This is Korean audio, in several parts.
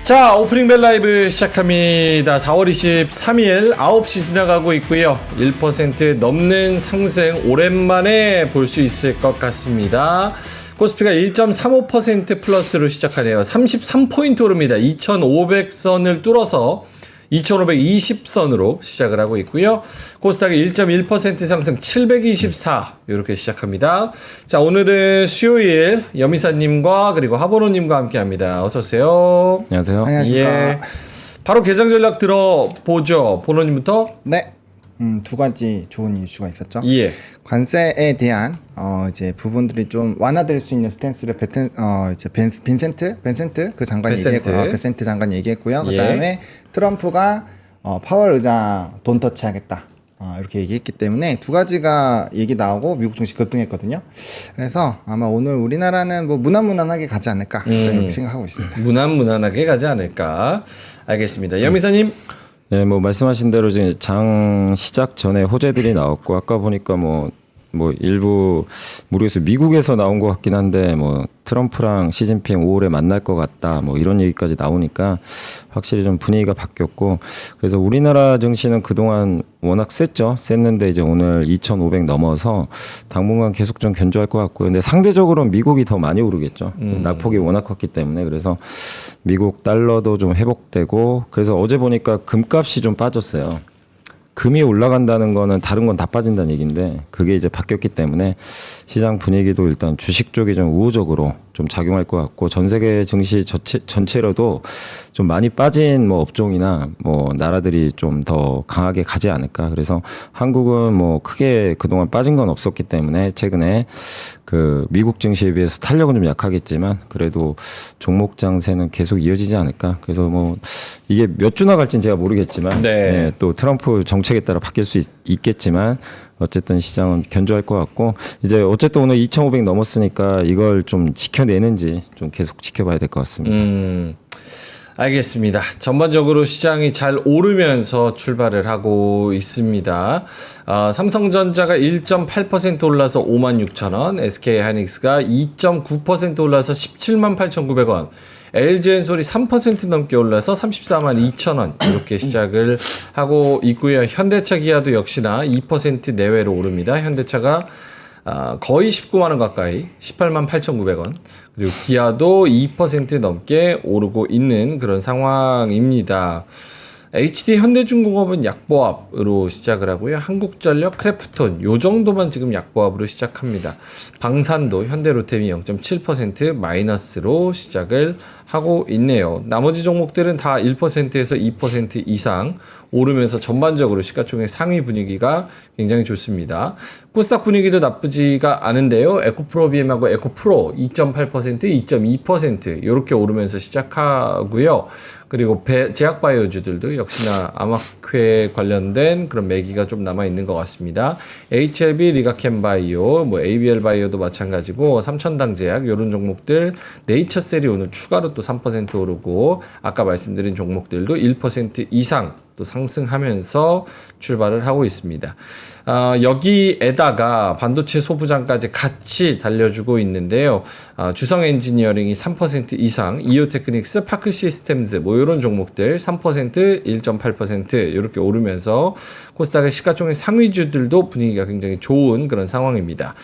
자, 오프닝 벨 라이브 시작합니다. 4월 23일 9시 지나가고 있고요. 1% 넘는 상승 오랜만에 볼 수 있을 것 같습니다. 코스피가 1.35% 플러스로 시작하네요. 33포인트 오릅니다. 2,500선을 뚫어서 2,520선으로 시작을 하고 있고요. 코스닥이 1.1% 상승 724 이렇게 시작합니다. 자, 오늘은 수요일 여미사님과 그리고 하보로님과 함께합니다. 어서 오세요. 안녕하세요. 안녕하십니까. 예. 바로 개장 전략 들어보죠. 보로님부터. 네. 두 가지 좋은 이슈가 있었죠. 예. 관세에 대한 이제 부분들이 좀 완화될 수 있는 스탠스를 이제 빈센트 그 장관이 얘기했고요. 베센트 장관이 얘기했고요. 그다음에 트럼프가 파월 의장 돈 터치하겠다. 이렇게 얘기했기 때문에 두 가지가 얘기 나오고 미국 증시 급등했거든요. 그래서 아마 오늘 우리나라는 뭐 무난무난하게 가지 않을까 이렇게 생각하고 있습니다. 무난무난하게 가지 않을까. 알겠습니다. 여미사님. 네, 뭐 말씀하신 대로 이제 장 시작 전에 호재들이 나왔고 아까 보니까 뭐 일부 모르겠어요. 미국에서 나온 것 같긴 한데 뭐 트럼프랑 시진핑 5월에 만날 것 같다 뭐 이런 얘기까지 나오니까 확실히 좀 분위기가 바뀌었고 그래서 우리나라 증시는 그동안 워낙 셌는데 이제 오늘 2,500 넘어서 당분간 계속 좀 견조할 것 같고요. 근데 상대적으로는 미국이 더 많이 오르겠죠. 낙폭이 워낙 컸기 때문에 그래서 미국 달러도 좀 회복되고 그래서 어제 보니까 금값이 좀 빠졌어요. 금이 올라간다는 거는 다른 건 다 빠진다는 얘기인데 그게 이제 바뀌었기 때문에 시장 분위기도 일단 주식 쪽이 좀 우호적으로 좀 작용할 것 같고 전 세계 증시 전체로도 좀 많이 빠진 뭐 업종이나 뭐 나라들이 좀 더 강하게 가지 않을까. 그래서 한국은 뭐 크게 그동안 빠진 건 없었기 때문에 최근에 그 미국 증시에 비해서 탄력은 좀 약하겠지만 그래도 종목 장세는 계속 이어지지 않을까. 그래서 뭐 이게 몇 주나 갈지는 제가 모르겠지만 네, 또 트럼프 정책에 따라 바뀔 수 있겠지만 어쨌든 시장은 견조할 것 같고 이제 어쨌든 오늘 2,500 넘었으니까 이걸 좀 지켜내는지 좀 계속 지켜봐야 될 것 같습니다. 알겠습니다. 전반적으로 시장이 잘 오르면서 출발을 하고 있습니다. 삼성전자가 1.8% 올라서 56,000원, SK하이닉스가 2.9% 올라서 178,900원, LG엔솔이 3% 넘게 올라서 342,000원 이렇게 시작을 하고 있고요. 현대차 기아도 역시나 2% 내외로 오릅니다. 현대차가 거의 19만 원 가까이 18만 8,900원 그리고 기아도 2% 넘게 오르고 있는 그런 상황입니다. HD 현대중공업은 약보합으로 시작을 하고요. 한국전력, 크래프톤 요 정도만 지금 약보합으로 시작합니다. 방산도 현대로템이 0.7% 마이너스로 시작을 하고 있네요. 나머지 종목들은 다 1%에서 2% 이상 오르면서 전반적으로 시가총액 상위 분위기가 굉장히 좋습니다. 코스닥 분위기도 나쁘지가 않은데요. 에코프로비엠하고 에코프로 2.8%, 2.2% 이렇게 오르면서 시작하고요. 그리고 제약바이오주들도 역시나 암학회 관련된 그런 매기가 좀 남아있는 것 같습니다. HLB, 리가캠바이오, 뭐 ABL바이오도 마찬가지고 삼천당제약 이런 종목들 네이처셀이 오늘 추가로 또 3% 오르고 아까 말씀드린 종목들도 1% 이상 또 상승하면서 출발을 하고 있습니다. 여기에다가 반도체 소부장까지 같이 달려주고 있는데요. 주성 엔지니어링이 3% 이상, 이오테크닉스, 파크 시스템즈 뭐 이런 종목들 3%, 1.8% 이렇게 오르면서 코스닥의 시가총액 상위주들도 분위기가 굉장히 좋은 그런 상황입니다.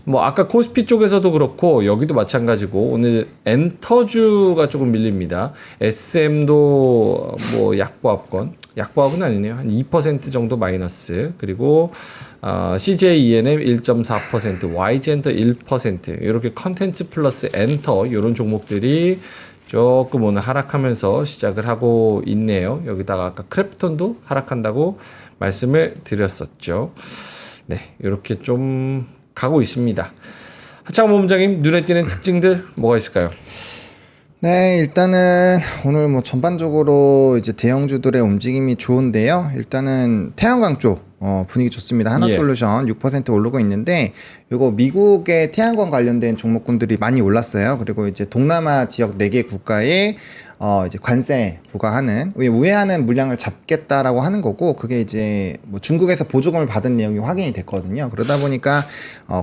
뭐 아까 코스피 쪽에서도 그렇고 여기도 마찬가지고 오늘 엔터주가 조금 밀립니다. SM도 뭐 약보합은 아니네요. 한 2% 정도 마이너스. 그리고 CJENM 1.4%, YG엔터 1%. 이렇게 컨텐츠 플러스 엔터 이런 종목들이 조금 오늘 하락하면서 시작을 하고 있네요. 여기다가 아까 크래프톤도 하락한다고 말씀을 드렸었죠. 네, 이렇게 좀 가고 있습니다. 하창원 본부장님, 눈에 띄는 특징들 뭐가 있을까요? 네, 일단은 오늘 뭐 전반적으로 이제 대형주들의 움직임이 좋은데요. 일단은 태양광 쪽 분위기 좋습니다. 하나솔루션 6% 오르고 있는데 요거 미국의 태양광 관련된 종목군들이 많이 올랐어요. 그리고 이제 동남아 지역 4개 국가의 이제 관세 부과하는 우회하는 물량을 잡겠다라고 하는 거고 그게 이제 뭐 중국에서 보조금을 받은 내용이 확인이 됐거든요. 그러다 보니까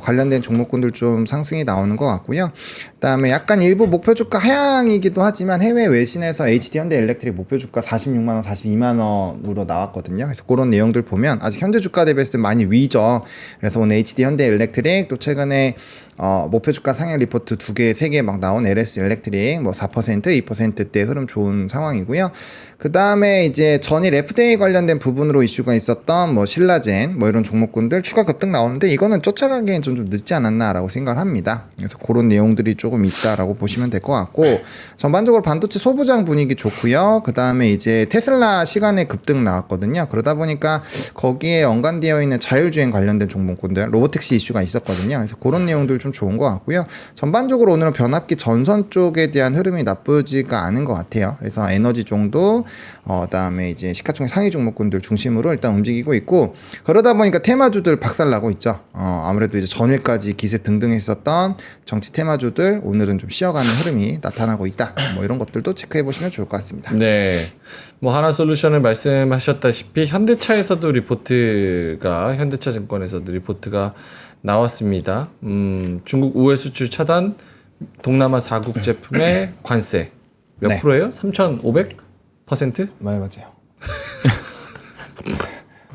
관련된 종목군들 좀 상승이 나오는 것 같고요. 그다음에 약간 일부 목표 주가 하향이기도 하지만 해외 외신에서 HD 현대 일렉트릭 목표 주가 46만 원, 42만 원으로 나왔거든요. 그래서 그런 내용들 보면 아직 현재 주가 대비했을 때 많이 위죠. 그래서 오늘 HD 현대 일렉트릭 또 최근에 목표 주가 상향 리포트 2개, 3개 막 나온 LS 일렉트릭 뭐 4%, 2%대 흐름 좋은 상황이고요. 그 다음에 이제 전일 FDA 관련된 부분으로 이슈가 있었던 뭐 신라젠 뭐 이런 종목군들 추가 급등 나오는데 이거는 쫓아가기엔 좀 늦지 않았나라고 생각을 합니다. 그래서 그런 내용들이 조금 있다라고 보시면 될 것 같고 전반적으로 반도체 소부장 분위기 좋고요. 그 다음에 이제 테슬라 시간에 급등 나왔거든요. 그러다 보니까 거기에 연관되어 있는 자율주행 관련된 종목군들 로보택시 이슈가 있었거든요. 그래서 그런 내용들 좀 좋은 것 같고요. 전반적으로 오늘은 변압기 전선 쪽에 대한 흐름이 나쁘지가 않은 것 같아요. 그래서 에너지 정도, 그다음에 이제 시가총액 상위 종목군들 중심으로 일단 움직이고 있고 그러다 보니까 테마주들 박살나고 있죠. 아무래도 이제 전일까지 기세 등등했었던 정치 테마주들 오늘은 좀 쉬어가는 흐름이 나타나고 있다. 뭐 이런 것들도 체크해 보시면 좋을 것 같습니다. 네. 뭐 하나솔루션을 말씀하셨다시피 현대차에서도 현대차 증권에서도 리포트가 나왔습니다. 중국 우회 수출 차단, 동남아 4국 제품의 관세 몇 네. 프로예요? 3,500%? 맞아요.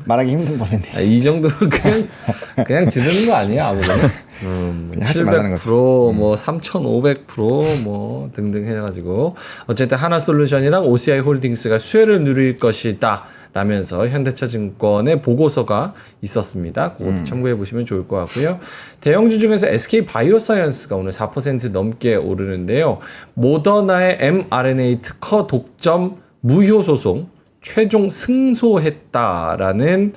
말하기 힘든 퍼센테이지. 이 정도는 그냥 지르는 거 아니야 아무래도. 하지 말라는 거죠. 700%, 뭐 3,500%, 뭐 등등 해가지고 어쨌든 하나솔루션이랑 OCI 홀딩스가 수혜를 누릴 것이다 라면서 현대차증권의 보고서가 있었습니다. 그것도 참고해 보시면 좋을 것 같고요. 대형주 중에서 SK 바이오사이언스가 오늘 4% 넘게 오르는데요. 모더나의 mRNA 특허 독점 무효 소송 최종 승소했다라는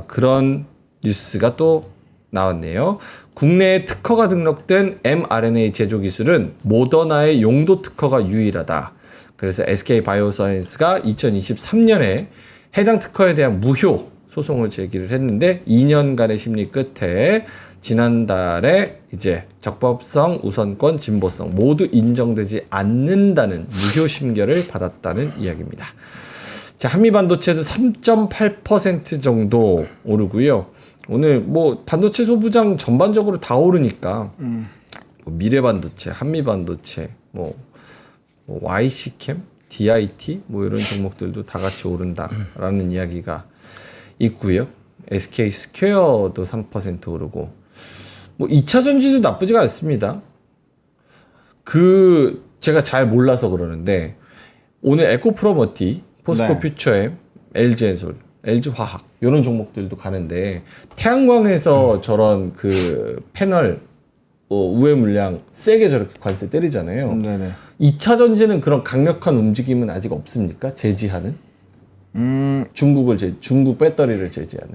그런 뉴스가 또 나왔네요. 국내에 특허가 등록된 mRNA 제조 기술은 모더나의 용도 특허가 유일하다. 그래서 SK 바이오사이언스가 2023년에 해당 특허에 대한 무효 소송을 제기를 했는데 2년간의 심리 끝에 지난달에 이제 적법성, 우선권, 진보성 모두 인정되지 않는다는 무효 심결을 받았다는 이야기입니다. 자, 한미반도체도 3.8% 정도 오르고요. 오늘 뭐 반도체 소부장 전반적으로 다 오르니까 뭐 미래반도체, 한미반도체, 뭐 YC캠, DIT 뭐 이런 종목들도 다 같이 오른다라는 이야기가 있고요. SK 스퀘어도 3% 오르고 뭐 2차 전지도 나쁘지가 않습니다. 제가 잘 몰라서 그러는데 오늘 에코프로머티, 포스코 네. 퓨처엠, LG엔솔, LG화학 이런 종목들도 가는데 태양광에서 저런 그 패널 우회 물량 세게 저렇게 관세 때리잖아요. 네네. 2차 전지는 그런 강력한 움직임은 아직 없습니까? 제지하는? 중국 배터리를 제지하는.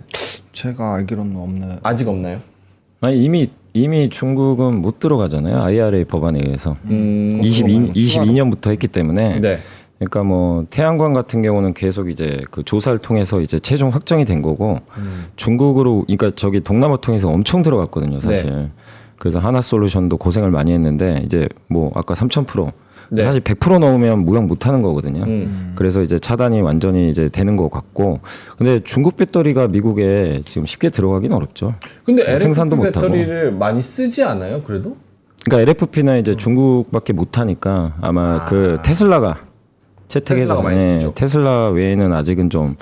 제가 알기로는 없는. 아직 없나요? 아니 이미 중국은 못 들어가잖아요. IRA 법안에 의해서 22년부터 했기 때문에. 네. 그러니까 뭐 태양광 같은 경우는 계속 이제 그 조사를 통해서 이제 최종 확정이 된 거고 중국으로 그러니까 저기 동남아 통해서 엄청 들어갔거든요, 사실. 네. 그래서 하나솔루션도 고생을 많이 했는데 이제 뭐 아까 3,000% 네. 사실 100% 넣으면 무역 못 하는 거거든요. 그래서 이제 차단이 완전히 이제 되는 것 같고 근데 중국 배터리가 미국에 지금 쉽게 들어가긴 어렵죠. 근데 생산도 LFP 못 하고. 배터리를 많이 쓰지 않아요? 그래도? 그러니까 LFP는 이제 중국밖에 못 하니까 아마 그 테슬라가 채택해서 테슬라가 많이 쓰죠. 테슬라 외에는 아직은 좀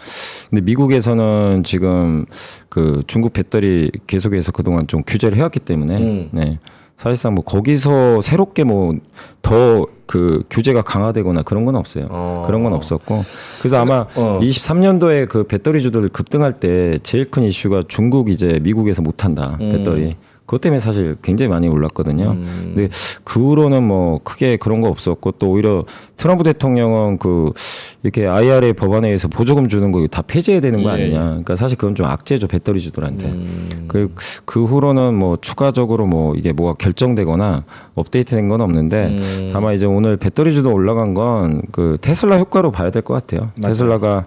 근데 미국에서는 지금 그 중국 배터리 계속해서 그동안 좀 규제를 해왔기 때문에 네. 사실상 뭐 거기서 새롭게 뭐 더 그 규제가 강화되거나 그런 건 없어요. 그런 건 없었고 그래서 아마 23년도에 그 배터리주들 급등할 때 제일 큰 이슈가 중국 이제 미국에서 못 한다 배터리. 그것 때문에 사실 굉장히 많이 올랐거든요. 근데 그 후로는 뭐 크게 그런 거 없었고 또 오히려 트럼프 대통령은 그 이렇게 IRA 법안에 의해서 보조금 주는 거 다 폐지해야 되는 거 아니냐. 그러니까 사실 그건 좀 악재죠 배터리주들한테. 그 후로는 뭐 추가적으로 뭐 이게 뭐가 결정되거나 업데이트된 건 없는데 다만 이제 오늘 배터리주도 올라간 건 그 테슬라 효과로 봐야 될 것 같아요. 맞아요. 테슬라가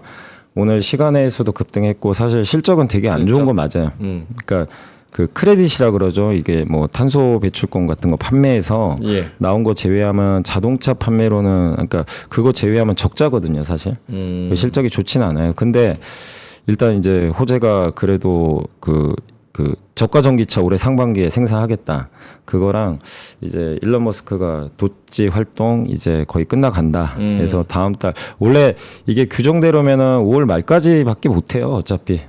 오늘 시간에서도 급등했고 사실 실적은 되게 안 좋은 거 맞아요. 그러니까 그 크레딧이라 그러죠. 이게 뭐 탄소 배출권 같은 거 판매해서 예. 나온 거 제외하면 자동차 판매로는 그러니까 그거 제외하면 적자거든요, 사실. 실적이 좋지는 않아요. 근데 일단 이제 호재가 그래도 그 저가 전기차 올해 상반기에 생산하겠다. 그거랑 이제 일론 머스크가 도지 활동 이제 거의 끝나간다. 그래서 다음 달 원래 이게 규정대로면은 5월 말까지밖에 못 해요.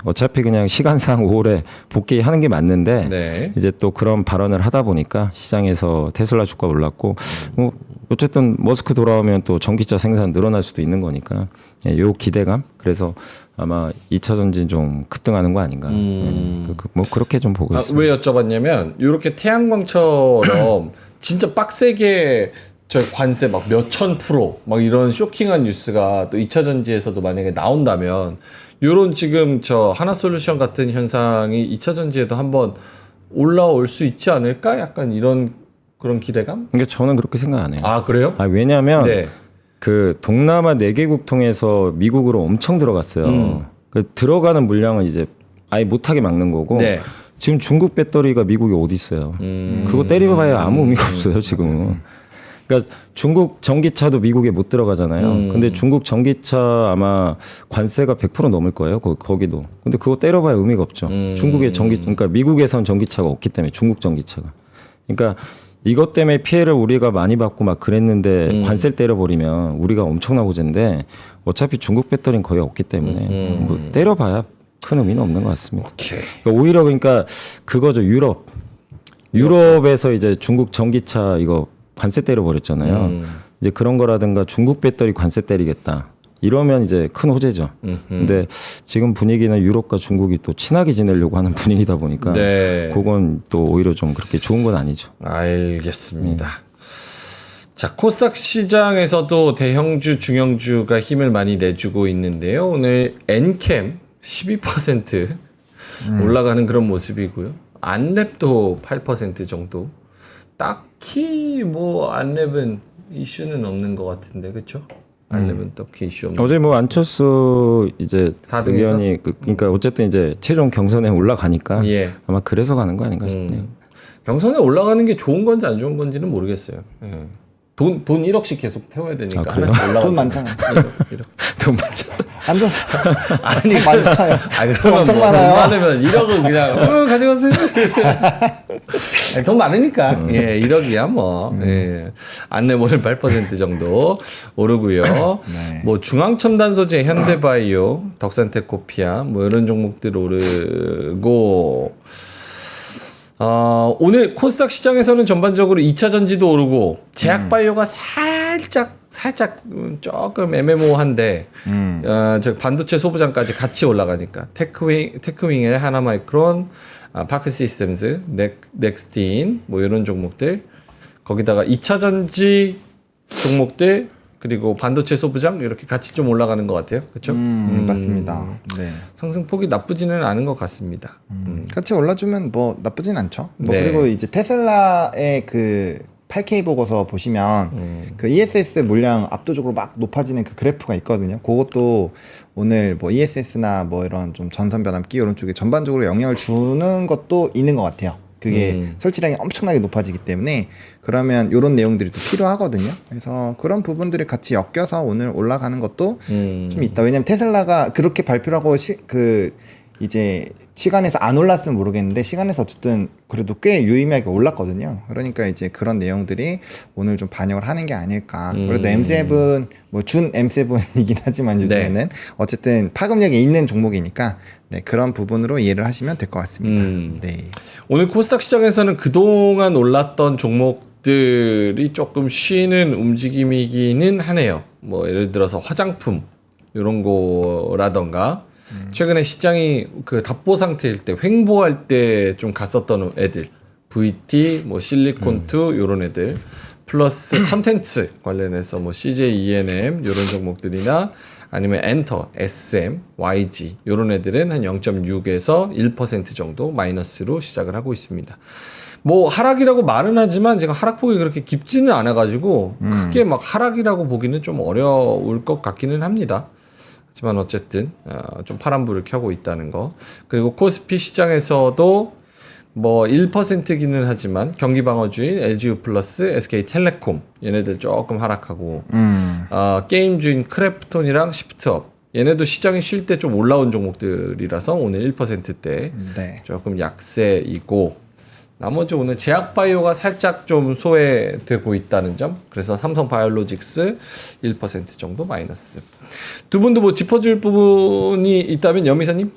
어차피 그냥 시간상 5월에 복귀하는 게 맞는데 네. 이제 또 그런 발언을 하다 보니까 시장에서 테슬라 주가 올랐고 뭐 어쨌든 머스크 돌아오면 또 전기차 생산 늘어날 수도 있는 거니까 요 기대감. 그래서 아마 2차 전지 좀 급등하는 거 아닌가. 뭐 그렇게 좀 보고 있습니다. 왜 여쭤봤냐면 이렇게 태양광처럼 진짜 빡세게 저 관세 막 몇천 프로 막 이런 쇼킹한 뉴스가 또 2차 전지에서도 만약에 나온다면 요런 지금 저 하나솔루션 같은 현상이 2차 전지에도 한번 올라올 수 있지 않을까? 약간 이런 그런 기대감? 그러니까 저는 그렇게 생각 안 해요. 아, 그래요? 왜냐하면 네. 그 동남아 4개국 통해서 미국으로 엄청 들어갔어요. 그 들어가는 물량은 이제 아예 못하게 막는 거고 네. 지금 중국 배터리가 미국에 어디 있어요. 그거 때려봐야 아무 의미가 없어요 지금은. 그러니까 중국 전기차도 미국에 못 들어가잖아요. 근데 중국 전기차 아마 관세가 100% 넘을 거예요. 거기도. 근데 그거 때려봐야 의미가 없죠. 중국의 그러니까 미국에선 전기차가 없기 때문에 중국 전기차가. 그러니까 이것 때문에 피해를 우리가 많이 받고 막 그랬는데 관세를 때려버리면 우리가 엄청난 호재인데 어차피 중국 배터리는 거의 없기 때문에 뭐 때려봐야 큰 의미는 없는 것 같습니다. 오케이. 그러니까 오히려 그러니까 그거죠. 유럽에서 이제 중국 전기차 이거 관세 때려버렸잖아요. 이제 그런 거라든가 중국 배터리 관세 때리겠다. 이러면 이제 큰 호재죠. 근데 지금 분위기는 유럽과 중국이 또 친하게 지내려고 하는 분위기다 보니까 네. 그건 또 오히려 좀 그렇게 좋은 건 아니죠. 알겠습니다. 자, 코스닥 시장에서도 대형주, 중형주가 힘을 많이 내주고 있는데요. 오늘 엔캠 12% 올라가는 그런 모습이고요. 안랩도 8% 정도. 딱히 뭐 안랩은 이슈는 없는 것 같은데, 그렇죠? 안랩은 딱히 이슈 없는. 어제 뭐 안철수 이제 4등에서? 의원이 그러니까 어쨌든 이제 최종 경선에 올라가니까 예. 아마 그래서 가는 거 아닌가 싶네요. 경선에 올라가는 게 좋은 건지 안 좋은 건지는 모르겠어요. 예. 돈 1억씩 계속 태워야 되니까 아, 그래요? 하나씩 올라가. 돈 많잖아요. 1억. 돈 많죠. 앉아서 아니 많잖아요. 그러면 엄청 뭐 많아요. 돈 많으면 1억은 그냥 가져가세요. 아니, 돈 많으니까 예 1억이야 뭐 예. 안내모는 8% 정도 오르고요. 네. 뭐 중앙첨단 소재 현대바이오, 덕산테코피아 뭐 이런 종목들 오르고. 오늘 코스닥 시장에서는 전반적으로 2차 전지도 오르고 제약바이오가 살짝 조금 애매모호한데 저 반도체 소부장까지 같이 올라가니까 테크윙의 하나마이크론, 파크시스템즈, 넥스틴 뭐 이런 종목들 거기다가 2차 전지 종목들 그리고 반도체 소부장 이렇게 같이 좀 올라가는 것 같아요. 그렇죠? 맞습니다. 네. 상승폭이 나쁘지는 않은 것 같습니다. 같이 올라주면 뭐 나쁘진 않죠. 뭐 네. 그리고 이제 테슬라의 그 8K 보고서 보시면 그 ESS 물량 압도적으로 막 높아지는 그 그래프가 있거든요. 그것도 오늘 뭐 ESS나 뭐 이런 좀 전선 변압기 이런 쪽에 전반적으로 영향을 주는 것도 있는 것 같아요. 그게 설치량이 엄청나게 높아지기 때문에 그러면 이런 내용들이 또 필요하거든요. 그래서 그런 부분들이 같이 엮여서 오늘 올라가는 것도 좀 있다. 왜냐면 테슬라가 그렇게 발표를 하고 이제 시간에서 안 올랐으면 모르겠는데 시간에서 어쨌든 그래도 꽤 유의미하게 올랐거든요. 그러니까 이제 그런 내용들이 오늘 좀 반영을 하는 게 아닐까. 그래도 M7 뭐 준 M7이긴 하지만 요즘에는 네. 어쨌든 파급력이 있는 종목이니까 네, 그런 부분으로 이해를 하시면 될 것 같습니다. 네. 오늘 코스닥 시장에서는 그동안 올랐던 종목들이 조금 쉬는 움직임이기는 하네요. 뭐 예를 들어서 화장품 이런 거라던가 최근에 시장이 그 답보 상태일 때 횡보할 때 좀 갔었던 애들 VT 뭐 실리콘2 이런 애들 플러스 컨텐츠 관련해서 뭐 CJ ENM 이런 종목들이나 아니면 엔터, SM, YG 이런 애들은 한 0.6에서 1% 정도 마이너스로 시작을 하고 있습니다. 뭐 하락이라고 말은 하지만 제가 하락폭이 그렇게 깊지는 않아가지고 크게 막 하락이라고 보기는 좀 어려울 것 같기는 합니다. 하지만 어쨌든 좀 파란불을 켜고 있다는 거. 그리고 코스피 시장에서도 뭐 1%기는 하지만 경기방어주인 LGU 플러스, SK텔레콤 얘네들 조금 하락하고 게임주인 크래프톤이랑 시프트업 얘네도 시장이 쉴 때 좀 올라온 종목들이라서 오늘 1%대 네. 조금 약세이고 나머지 오늘 제약바이오가 살짝 좀 소외되고 있다는 점. 그래서 삼성바이오로직스 1% 정도 마이너스. 두 분도 뭐 짚어줄 부분이 있다면 염이사님?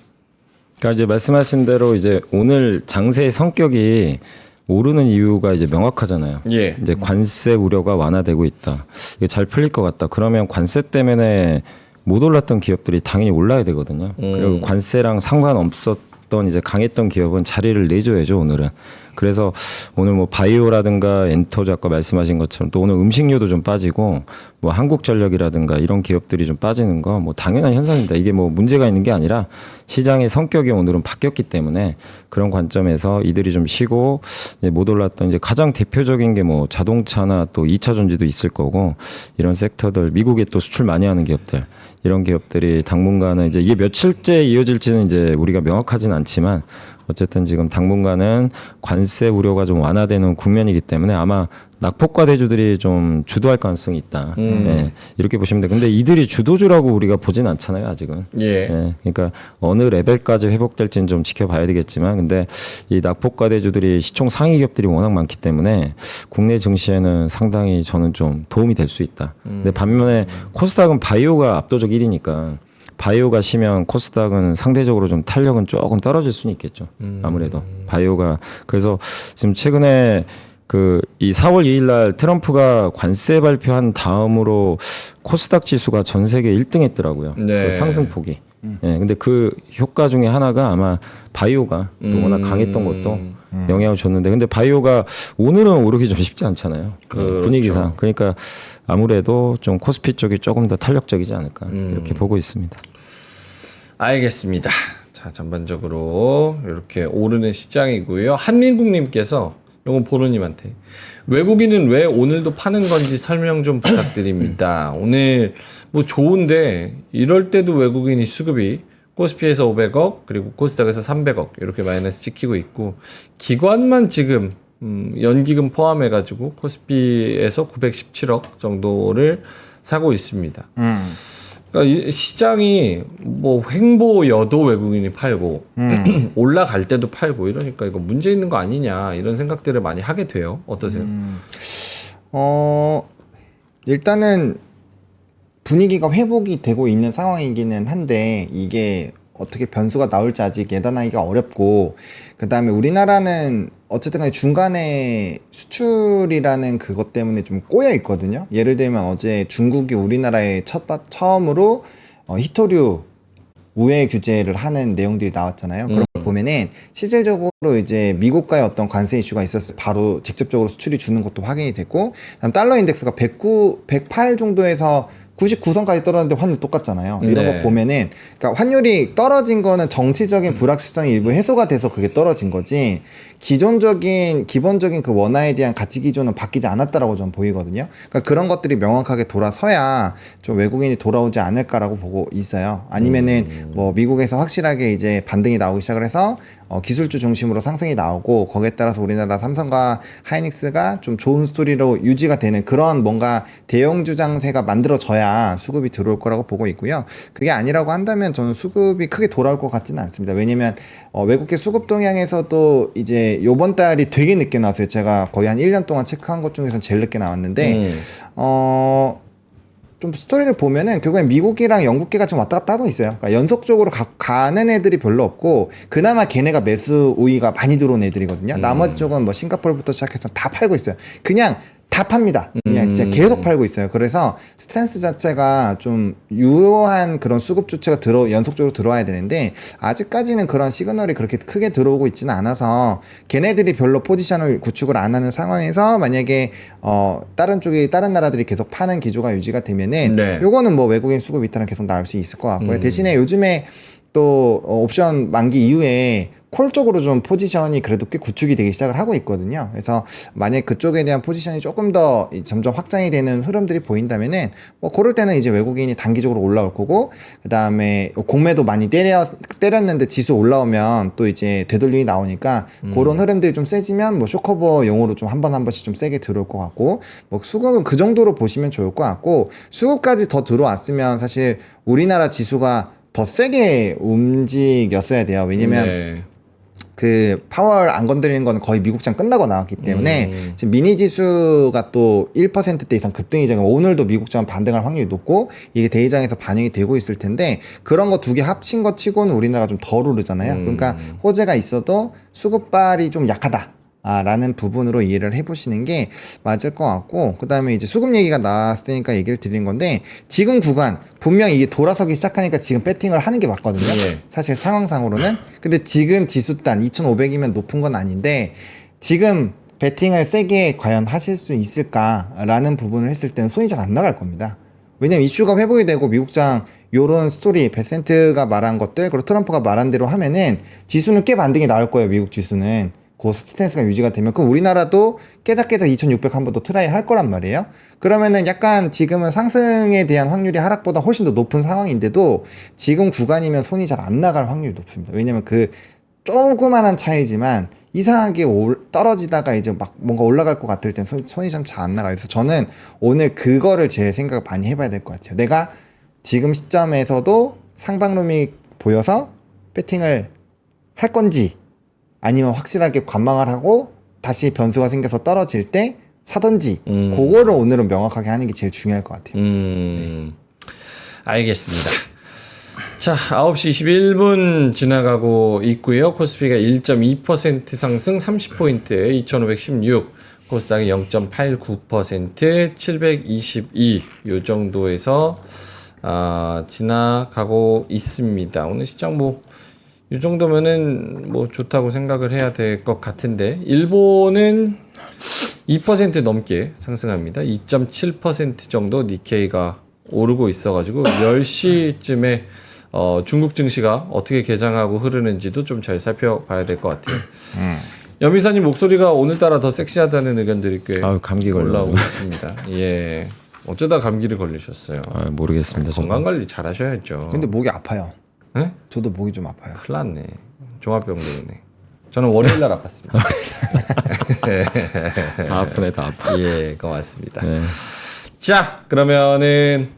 그러니까 이제 말씀하신 대로 이제 오늘 장세의 성격이 오르는 이유가 이제 명확하잖아요. 예. 이제 관세 우려가 완화되고 있다. 이게 잘 풀릴 것 같다. 그러면 관세 때문에 못 올랐던 기업들이 당연히 올라야 되거든요. 그리고 관세랑 상관없었던 이제 강했던 기업은 자리를 내줘야죠, 오늘은. 그래서 오늘 뭐 바이오라든가 엔터즈 아까 말씀하신 것처럼 또 오늘 음식료도 좀 빠지고 뭐 한국전력이라든가 이런 기업들이 좀 빠지는 거 뭐 당연한 현상입니다. 이게 뭐 문제가 있는 게 아니라 시장의 성격이 오늘은 바뀌었기 때문에 그런 관점에서 이들이 좀 쉬고 이제 못 올랐던 이제 가장 대표적인 게 뭐 자동차나 또 2차 전지도 있을 거고 이런 섹터들 미국에 또 수출 많이 하는 기업들 이런 기업들이 당분간은 이제 이게 며칠째 이어질지는 이제 우리가 명확하진 않지만 어쨌든 지금 당분간은 관세 우려가 좀 완화되는 국면이기 때문에 아마 낙폭과대주들이 좀 주도할 가능성이 있다. 네, 이렇게 보시면 돼요. 근데 이들이 주도주라고 우리가 보진 않잖아요, 아직은. 예. 네, 그러니까 어느 레벨까지 회복될지는 좀 지켜봐야 되겠지만, 근데 이 낙폭과대주들이 시총 상위 기업들이 워낙 많기 때문에 국내 증시에는 상당히 저는 좀 도움이 될 수 있다. 근데 반면에 코스닥은 바이오가 압도적 1위니까. 바이오가 쉬면 코스닥은 상대적으로 좀 탄력은 조금 떨어질 수는 있겠죠. 아무래도 바이오가 그래서 지금 최근에 그 이 4월 2일 날 트럼프가 관세 발표한 다음으로 코스닥 지수가 전 세계 1등 했더라고요. 네. 그 상승폭이. 예, 근데 그 효과 중에 하나가 아마 바이오가 또 워낙 강했던 것도 영향을 줬는데 근데 바이오가 오늘은 오르기 좀 쉽지 않잖아요. 그렇죠. 분위기상. 그러니까 아무래도 좀 코스피 쪽이 조금 더 탄력적이지 않을까 이렇게 보고 있습니다. 알겠습니다. 자, 전반적으로 이렇게 오르는 시장이고요. 한민국님께서 이건 보로님한테 외국인은 왜 오늘도 파는 건지 설명 좀 부탁드립니다. 오늘 뭐 좋은데 이럴 때도 외국인이 수급이 코스피에서 500억 그리고 코스닥에서 300억 이렇게 마이너스 찍히고 있고 기관만 지금 연기금 포함해가지고 코스피에서 917억 정도를 사고 있습니다. 그러니까 이 시장이 뭐 횡보여도 외국인이 팔고 올라갈 때도 팔고 이러니까 이거 문제 있는 거 아니냐 이런 생각들을 많이 하게 돼요. 어떠세요? 일단은 분위기가 회복이 되고 있는 상황이기는 한데 이게 어떻게 변수가 나올지 아직 예단하기가 어렵고 그 다음에 우리나라는 어쨌든 간에 중간에 수출이라는 그것 때문에 좀 꼬여 있거든요. 예를 들면 어제 중국이 우리나라에 처음으로 히토류 우회 규제를 하는 내용들이 나왔잖아요. 그런 걸 보면은 실질적으로 이제 미국과의 어떤 관세 이슈가 있었을 때 바로 직접적으로 수출이 주는 것도 확인이 됐고 그다음 달러 인덱스가 108 정도에서 99선까지 떨어졌는데 환율 똑같잖아요. 이런 네. 거 보면은 그러니까 환율이 떨어진 거는 정치적인 불확실성이 일부 해소가 돼서 그게 떨어진 거지 기본적인 그 원화에 대한 가치 기준은 바뀌지 않았다라고 저는 보이거든요. 그러니까 그런 것들이 명확하게 돌아서야 좀 외국인이 돌아오지 않을까라고 보고 있어요. 아니면은 뭐 미국에서 확실하게 이제 반등이 나오기 시작을 해서 기술주 중심으로 상승이 나오고 거기에 따라서 우리나라 삼성과 하이닉스가 좀 좋은 스토리로 유지가 되는 그런 뭔가 대형주 장세가 만들어져야 수급이 들어올 거라고 보고 있고요. 그게 아니라고 한다면 저는 수급이 크게 돌아올 것 같지는 않습니다. 왜냐면 외국계 수급 동향에서도 이제 요번 달이 되게 늦게 나왔어요. 제가 거의 한 1년 동안 체크한 것 중에서 제일 늦게 나왔는데 좀 스토리를 보면은 결국엔 미국이랑 영국계가 좀 왔다 갔다 하고 있어요. 그러니까 연속적으로 가는 애들이 별로 없고 그나마 걔네가 매수 우위가 많이 들어온 애들이거든요. 나머지 쪽은 뭐 싱가포르부터 시작해서 다 팔고 있어요. 그냥 다 팝니다. 그냥 진짜 계속 팔고 있어요. 그래서 스탠스 자체가 좀 유효한 그런 수급 주체가 연속적으로 들어와야 되는데 아직까지는 그런 시그널이 그렇게 크게 들어오고 있지는 않아서 걔네들이 별로 포지션을 구축을 안 하는 상황에서 만약에 다른 나라들이 계속 파는 기조가 유지가 되면은 네. 요거는 뭐 외국인 수급 이탈은 계속 나올 수 있을 것 같고요. 대신에 요즘에 또 옵션 만기 이후에 콜 쪽으로 좀 포지션이 그래도 꽤 구축이 되기 시작을 하고 있거든요. 그래서 만약 그쪽에 대한 포지션이 조금 더 점점 확장이 되는 흐름들이 보인다면은 뭐 그럴 때는 이제 외국인이 단기적으로 올라올 거고, 그 다음에 공매도 많이 때렸는데 지수 올라오면 또 이제 되돌림이 나오니까 그런 흐름들이 좀 세지면 뭐 쇼커버용으로 좀 한 번씩 좀 세게 들어올 것 같고, 뭐 수급은 그 정도로 보시면 좋을 것 같고, 수급까지 더 들어왔으면 사실 우리나라 지수가 더 세게 움직였어야 돼요. 왜냐면 네. 그 파월 안 건드리는 거는 거의 미국장 끝나고 나왔기 때문에 지금 미니 지수가 또 1%대 이상 급등이잖아요. 오늘도 미국장 반등할 확률이 높고 이게 대의장에서 반영이 되고 있을 텐데, 그런 거 두 개 합친 거 치고는 우리나라가 좀 덜 오르잖아요. 그러니까 호재가 있어도 수급발이 좀 약하다 라는 부분으로 이해를 해보시는 게 맞을 것 같고, 그 다음에 이제 수급 얘기가 나왔으니까 얘기를 드리는 건데, 지금 구간 분명히 이게 돌아서기 시작하니까 지금 배팅을 하는 게 맞거든요. 예. 사실 상황상으로는. 근데 지금 지수단 2,500이면 높은 건 아닌데, 지금 배팅을 세게 과연 하실 수 있을까라는 부분을 했을 때는 손이 잘 안 나갈 겁니다. 왜냐면 이슈가 회복이 되고 미국장 요런 스토리, 베센트가 말한 것들, 그리고 트럼프가 말한 대로 하면은 지수는 꽤 반등이 나올 거예요. 미국 지수는. 그 스탠스가 유지가 되면, 그럼 우리나라도 깨작깨작 2600 한 번 더 트라이 할 거란 말이에요. 그러면은 약간 지금은 상승에 대한 확률이 하락보다 훨씬 더 높은 상황인데도 지금 구간이면 손이 잘 안 나갈 확률이 높습니다. 왜냐면 그 조그만한 차이지만 이상하게 떨어지다가 이제 막 뭔가 올라갈 것 같을 땐 손이 참 잘 안 나가요. 그래서 저는 오늘 그거를 제 생각을 많이 해봐야 될 것 같아요. 내가 지금 시점에서도 상방룸이 보여서 배팅을 할 건지, 아니면 확실하게 관망을 하고 다시 변수가 생겨서 떨어질 때 사든지, 그거를 오늘은 명확하게 하는 게 제일 중요할 것 같아요. 알겠습니다. 자, 9시 21분 지나가고 있고요. 코스피가 1.2% 상승 30포인트 2516, 코스닥이 0.89% 722, 요 정도에서 지나가고 있습니다. 오늘 시장 이 정도면은 뭐 좋다고 생각을 해야 될 것 같은데, 일본은 2% 넘게 상승합니다. 2.7% 정도 니케이가 오르고 있어가지고 10시쯤에 중국 증시가 어떻게 개장하고 흐르는지도 좀 잘 살펴봐야 될 것 같아요. 염이사님 목소리가 오늘따라 더 섹시하다는 의견들이 꽤 감기 올라오고 있습니다. 예, 어쩌다 감기를 걸리셨어요? 모르겠습니다. 건강 관리 잘 하셔야죠. 근데 목이 아파요. 네? 저도 목이 좀 아파요. 큰일 났네. 종합병동이네. 저는 월요일날 아팠습니다. 다 아프네, 다 아파. 예, 고맙습니다. 네. 자, 그러면은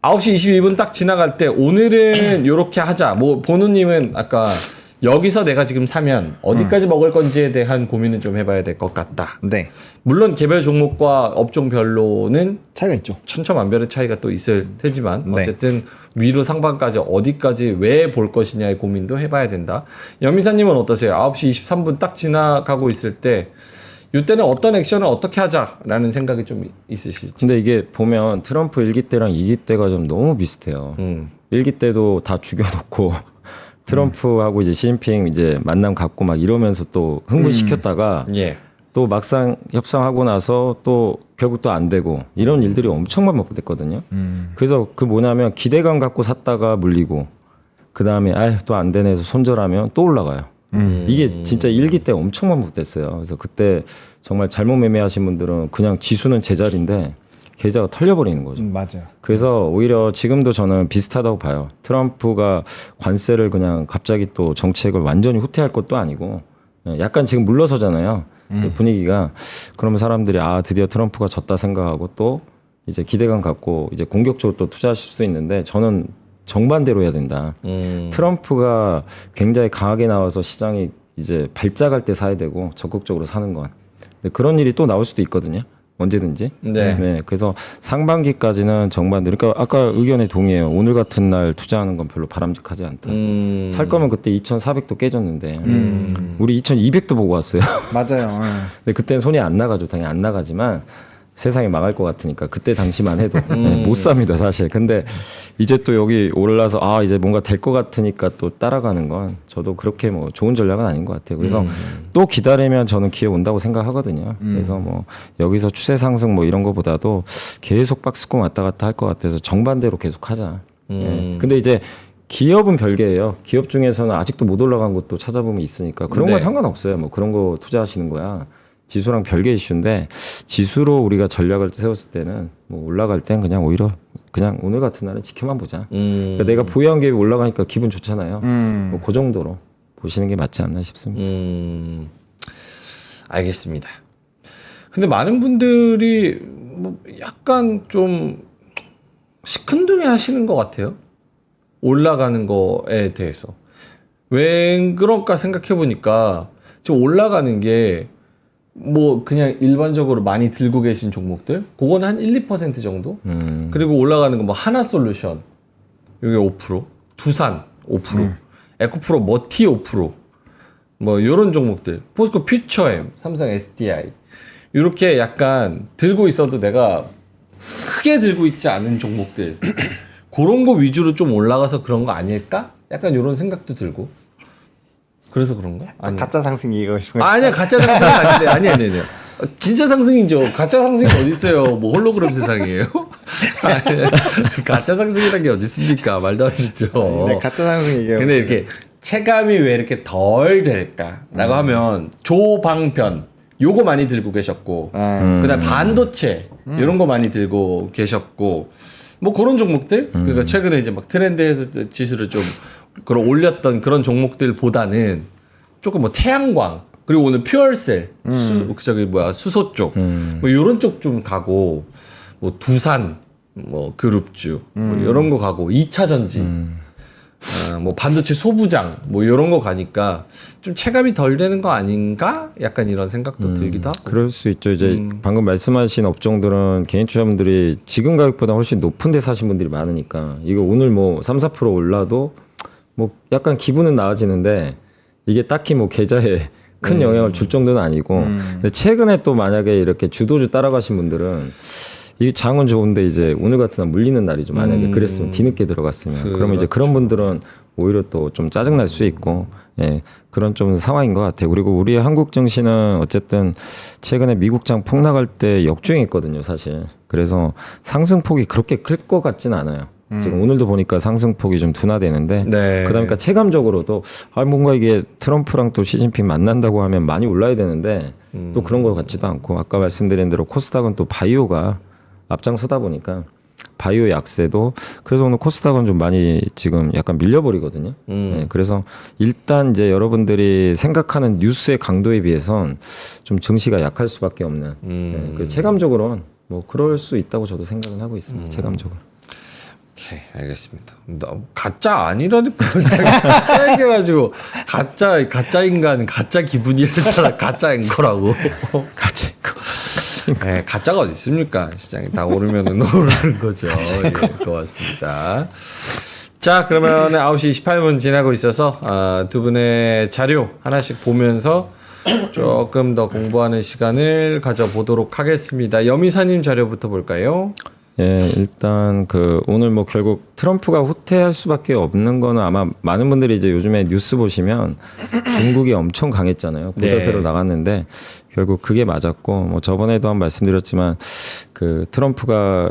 9시 22분 딱 지나갈 때 오늘은 요렇게 하자. 뭐 보누님은 아까 여기서 내가 지금 사면 어디까지 먹을 건지에 대한 고민은 좀 해봐야 될 것 같다. 네. 물론 개별 종목과 업종별로는 차이가 있죠. 천차만별의 차이가 또 있을 테지만 네. 어쨌든 위로 상반까지 어디까지 왜 볼 것이냐의 고민도 해봐야 된다. 염이사님은 어떠세요? 9시 23분 딱 지나가고 있을 때 이때는 어떤 액션을 어떻게 하자라는 생각이 좀 있으실지. 근데 이게 보면 트럼프 1기 때랑 2기 때가 좀 너무 비슷해요. 1기 때도 다 죽여놓고 트럼프하고 이제 시진핑 이제 만남 갖고 막 이러면서 또 흥분시켰다가 예. 또 막상 협상하고 나서 또 결국 또 안 되고 이런 일들이 엄청 반복됐거든요. 그래서 그 뭐냐면 기대감 갖고 샀다가 물리고, 그 다음에 또 안 되네 해서 손절하면 또 올라가요. 이게 진짜 1기 때 엄청 반복됐어요. 그래서 그때 정말 잘못 매매하신 분들은 그냥 지수는 제자리인데 계좌가 털려버리는 거죠. 맞아요. 그래서 오히려 지금도 저는 비슷하다고 봐요. 트럼프가 관세를 그냥 갑자기 또 정책을 완전히 후퇴할 것도 아니고 약간 지금 물러서잖아요. 분위기가. 그러면 사람들이 드디어 트럼프가 졌다 생각하고 또 이제 기대감 갖고 이제 공격적으로 또 투자하실 수도 있는데, 저는 정반대로 해야 된다. 트럼프가 굉장히 강하게 나와서 시장이 이제 발작할 때 사야 되고 적극적으로 사는 건. 근데 그런 일이 또 나올 수도 있거든요. 언제든지. 네. 그래서 상반기까지는 정반대로. 그러니까 아까 의견에 동의해요. 오늘 같은 날 투자하는 건 별로 바람직하지 않다. 살 거면 그때 2,400도 깨졌는데 우리 2,200도 보고 왔어요. 맞아요. 근데 그때는 손이 안 나가죠. 당연히 안 나가지만 세상이 망할 것 같으니까 그때 당시만 해도 못 삽니다 사실. 근데 이제 또 여기 올라서 이제 뭔가 될 것 같으니까 또 따라가는 건 저도 그렇게 뭐 좋은 전략은 아닌 것 같아요. 그래서 또 기다리면 저는 기회 온다고 생각하거든요. 그래서 뭐 여기서 추세 상승 뭐 이런 거보다도 계속 박스권 왔다 갔다 할 것 같아서 정반대로 계속 하자. 근데 이제 기업은 별개예요. 기업 중에서는 아직도 못 올라간 것도 찾아보면 있으니까 그런 건 네. 상관없어요. 뭐 그런 거 투자하시는 거야. 지수랑 별개 이슈인데 지수로 우리가 전략을 세웠을 때는 뭐 올라갈 땐 그냥 오히려 그냥 오늘 같은 날은 지켜만 보자. 그러니까 내가 보유한 기업이 올라가니까 기분 좋잖아요. 뭐 그 정도로 보시는 게 맞지 않나 싶습니다. 알겠습니다. 근데 많은 분들이 뭐 약간 좀 시큰둥해 하시는 것 같아요. 올라가는 거에 대해서. 왜 그럴까 생각해 보니까 지금 올라가는 게 뭐 그냥 일반적으로 많이 들고 계신 종목들 그건 한 1~2% 정도 그리고 올라가는 거 뭐 하나솔루션 여기 5% 두산 5% 에코프로 머티 5% 뭐 요런 종목들 포스코 퓨처엠 삼성 SDI 이렇게 약간 들고 있어도 내가 크게 들고 있지 않은 종목들 그런 거 위주로 좀 올라가서 그런 거 아닐까? 약간 요런 생각도 들고 그래서 그런가? 아니. 가짜 상승 이거 아니야 가짜 상승은 아닌데 아니야 진짜 상승이죠. 가짜 상승이 어디 있어요? 뭐 홀로그램 세상이에요? 아니, 가짜 상승이라는 게 어디 있습니까? 말도 안 되죠. 네, 가짜 상승 얘기하고 근데 이렇게 체감이 왜 이렇게 덜 될까라고 하면 조방편 요거 많이 들고 계셨고 그다음 반도체 이런 거 많이 들고 계셨고 뭐 그런 종목들 그러니까 최근에 이제 막 트렌드에서 지수를 좀 그런 올렸던 그런 종목들보다는 조금 뭐 태양광 그리고 오늘 퓨얼셀 수소 쪽 뭐 이런 쪽 좀 가고 뭐 두산 뭐 그룹주 뭐 이런 거 가고 2차 전지 뭐 반도체 소부장 뭐 이런 거 가니까 좀 체감이 덜 되는 거 아닌가? 약간 이런 생각도 들기도 하고. 그럴 수 있죠. 이제 방금 말씀하신 업종들은 개인 투자분들이 지금 가격보다 훨씬 높은 데 사신 분들이 많으니까 이거 오늘 뭐 3~4% 올라도 뭐 약간 기분은 나아지는데 이게 딱히 뭐 계좌에 큰 영향을 줄 정도는 아니고 근데 최근에 또 만약에 이렇게 주도주 따라가신 분들은 이 장은 좋은데 이제 오늘 같은 날 물리는 날이죠. 만약에 그랬으면 뒤늦게 들어갔으면 그러면 이제 그런 분들은 오히려 또 좀 짜증 날 수 있고 예, 그런 좀 상황인 것 같아요. 그리고 우리 한국 증시는 어쨌든 최근에 미국장 폭락할 때 역주행했거든요, 사실. 그래서 상승폭이 그렇게 클 것 같진 않아요. 지금 오늘도 보니까 상승폭이 좀 둔화되는데 네. 그다음에 체감적으로도 뭔가 이게 트럼프랑 또 시진핑 만난다고 하면 많이 올라야 되는데 또 그런 것 같지도 않고 아까 말씀드린 대로 코스닥은 또 바이오가 앞장서다 보니까 바이오 약세도 그래서 오늘 코스닥은 좀 많이 지금 약간 밀려버리거든요. 네, 그래서 일단 이제 여러분들이 생각하는 뉴스의 강도에 비해선 좀 증시가 약할 수밖에 없는 네, 그 체감적으로는 뭐 그럴 수 있다고 저도 생각은 하고 있습니다. 체감적으로. 오케이, 알겠습니다. 나 가짜 아니라니까. 가짜 얘기해가지고 가짜 인간, 가짜 기분이랬잖아. 가짜 앵커라고. 같이 네, 가짜가 어디 있습니까? 시장이 다 오르면은 오르는 거죠. 예, 고맙습니다. 자, 그러면 9시 28분 지나고 있어서 두 분의 자료 하나씩 보면서 조금 더 공부하는 시간을 가져보도록 하겠습니다. 여미사님 자료부터 볼까요? 예, 일단 오늘 뭐 결국 트럼프가 후퇴할 수밖에 없는 거는 아마 많은 분들이 이제 요즘에 뉴스 보시면 중국이 엄청 강했잖아요. 고자세로 네. 나갔는데 결국 그게 맞았고 뭐 저번에도 한 말씀드렸지만 트럼프가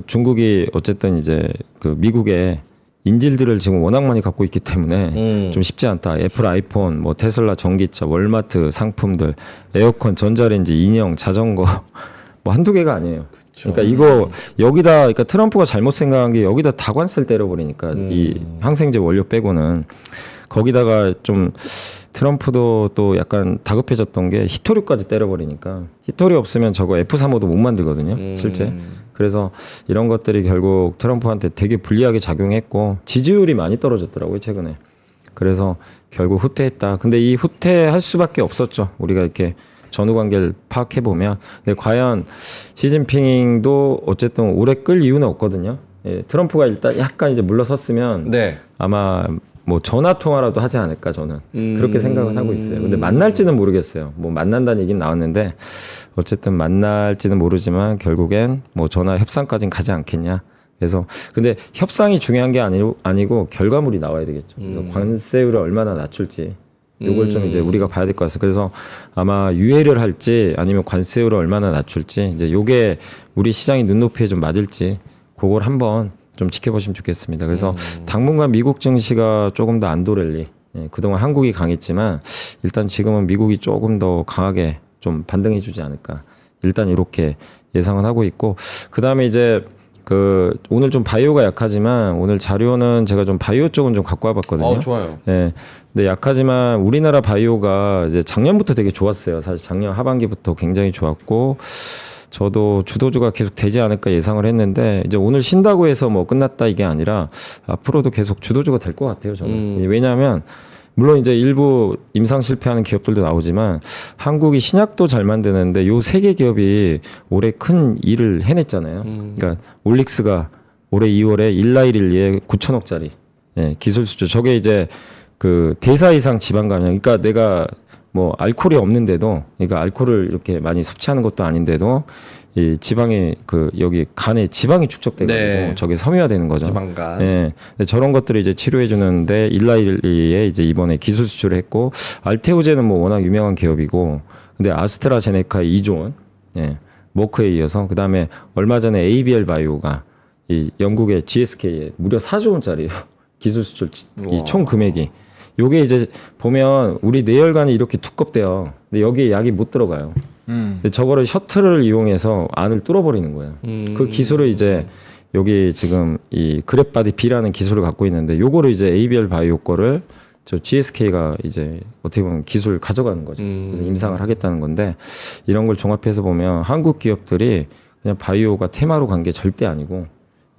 중국이 어쨌든 이제 미국의 인질들을 지금 워낙 많이 갖고 있기 때문에 좀 쉽지 않다. 애플 아이폰, 뭐 테슬라 전기차, 월마트 상품들, 에어컨, 전자레인지, 인형, 자전거 뭐 한두 개가 아니에요. 그러니까 이거 그러니까 트럼프가 잘못 생각한 게 여기다 다관세를 때려버리니까 이 항생제 원료 빼고는 거기다가 좀 트럼프도 또 약간 다급해졌던 게 히토류까지 때려버리니까 히토류 없으면 저거 F35도 못 만들거든요, 실제. 그래서 이런 것들이 결국 트럼프한테 되게 불리하게 작용했고 지지율이 많이 떨어졌더라고요, 최근에. 그래서 결국 후퇴했다. 근데 이 후퇴할 수밖에 없었죠. 우리가 이렇게 전후 관계를 파악해 보면, 근데 과연 시진핑도 어쨌든 오래 끌 이유는 없거든요. 예, 트럼프가 일단 약간 이제 물러섰으면 네. 아마 뭐 전화 통화라도 하지 않을까 저는 그렇게 생각은 하고 있어요. 근데 만날지는 모르겠어요. 뭐 만난다는 얘기는 나왔는데 어쨌든 만날지는 모르지만 결국엔 뭐 전화 협상까지는 가지 않겠냐. 그래서 근데 협상이 중요한 게 아니고 결과물이 나와야 되겠죠. 그래서 관세율을 얼마나 낮출지. 요걸 좀 이제 우리가 봐야 될 것 같아요. 그래서 아마 유예를 할지 아니면 관세율을 얼마나 낮출지 이제 요게 우리 시장의 눈높이에 좀 맞을지 그걸 한번 좀 지켜보시면 좋겠습니다. 그래서 당분간 미국 증시가 조금 더 안도랠리. 예, 그동안 한국이 강했지만 일단 지금은 미국이 조금 더 강하게 좀 반등해주지 않을까. 일단 이렇게 예상은 하고 있고 그 다음에 이제 그 오늘 좀 바이오가 약하지만 오늘 자료는 제가 좀 바이오 쪽은 좀 갖고 와봤거든요. 좋아요. 예. 근데 약하지만 우리나라 바이오가 이제 작년부터 되게 좋았어요. 사실 작년 하반기부터 굉장히 좋았고 저도 주도주가 계속 되지 않을까 예상을 했는데 이제 오늘 쉰다고 해서 뭐 끝났다 이게 아니라 앞으로도 계속 주도주가 될 것 같아요. 저는. 왜냐하면 물론 이제 일부 임상 실패하는 기업들도 나오지만 한국이 신약도 잘 만드는데 요 세 개 기업이 올해 큰 일을 해냈잖아요. 그러니까 올릭스가 올해 2월에 일라이릴리에 9천억짜리 예, 기술 수주. 저게 이제 그 대사 이상 지방 감량. 그러니까 내가 뭐 알코올이 없는데도 그러니까 알코올을 이렇게 많이 섭취하는 것도 아닌데도 이 지방이 그 여기 간에 지방이 축적되고 네. 저게 섬유화되는 거죠. 지방간. 예. 근데 저런 것들을 이제 치료해 주는데 일라일리에 이제 이번에 기술 수출을 했고 알테오제는 뭐 워낙 유명한 기업이고 근데 아스트라제네카 2조 원. 예. 모크에 이어서 그다음에 얼마 전에 ABL 바이오가 이 영국의 GSK에 무려 4조 원짜리예요. 기술 수출 이 총 금액이. 요게 이제 보면 우리 뇌혈관이 이렇게 두껍대요. 근데 여기에 약이 못 들어가요. 근데 저거를 셔틀을 이용해서 안을 뚫어버리는 거예요. 그 기술을 이제 여기 지금 이 그랩바디 B라는 기술을 갖고 있는데 요거를 이제 ABL 바이오 거를 저 GSK가 이제 어떻게 보면 기술 가져가는 거죠. 그래서 임상을 하겠다는 건데 이런 걸 종합해서 보면 한국 기업들이 그냥 바이오가 테마로 간 게 절대 아니고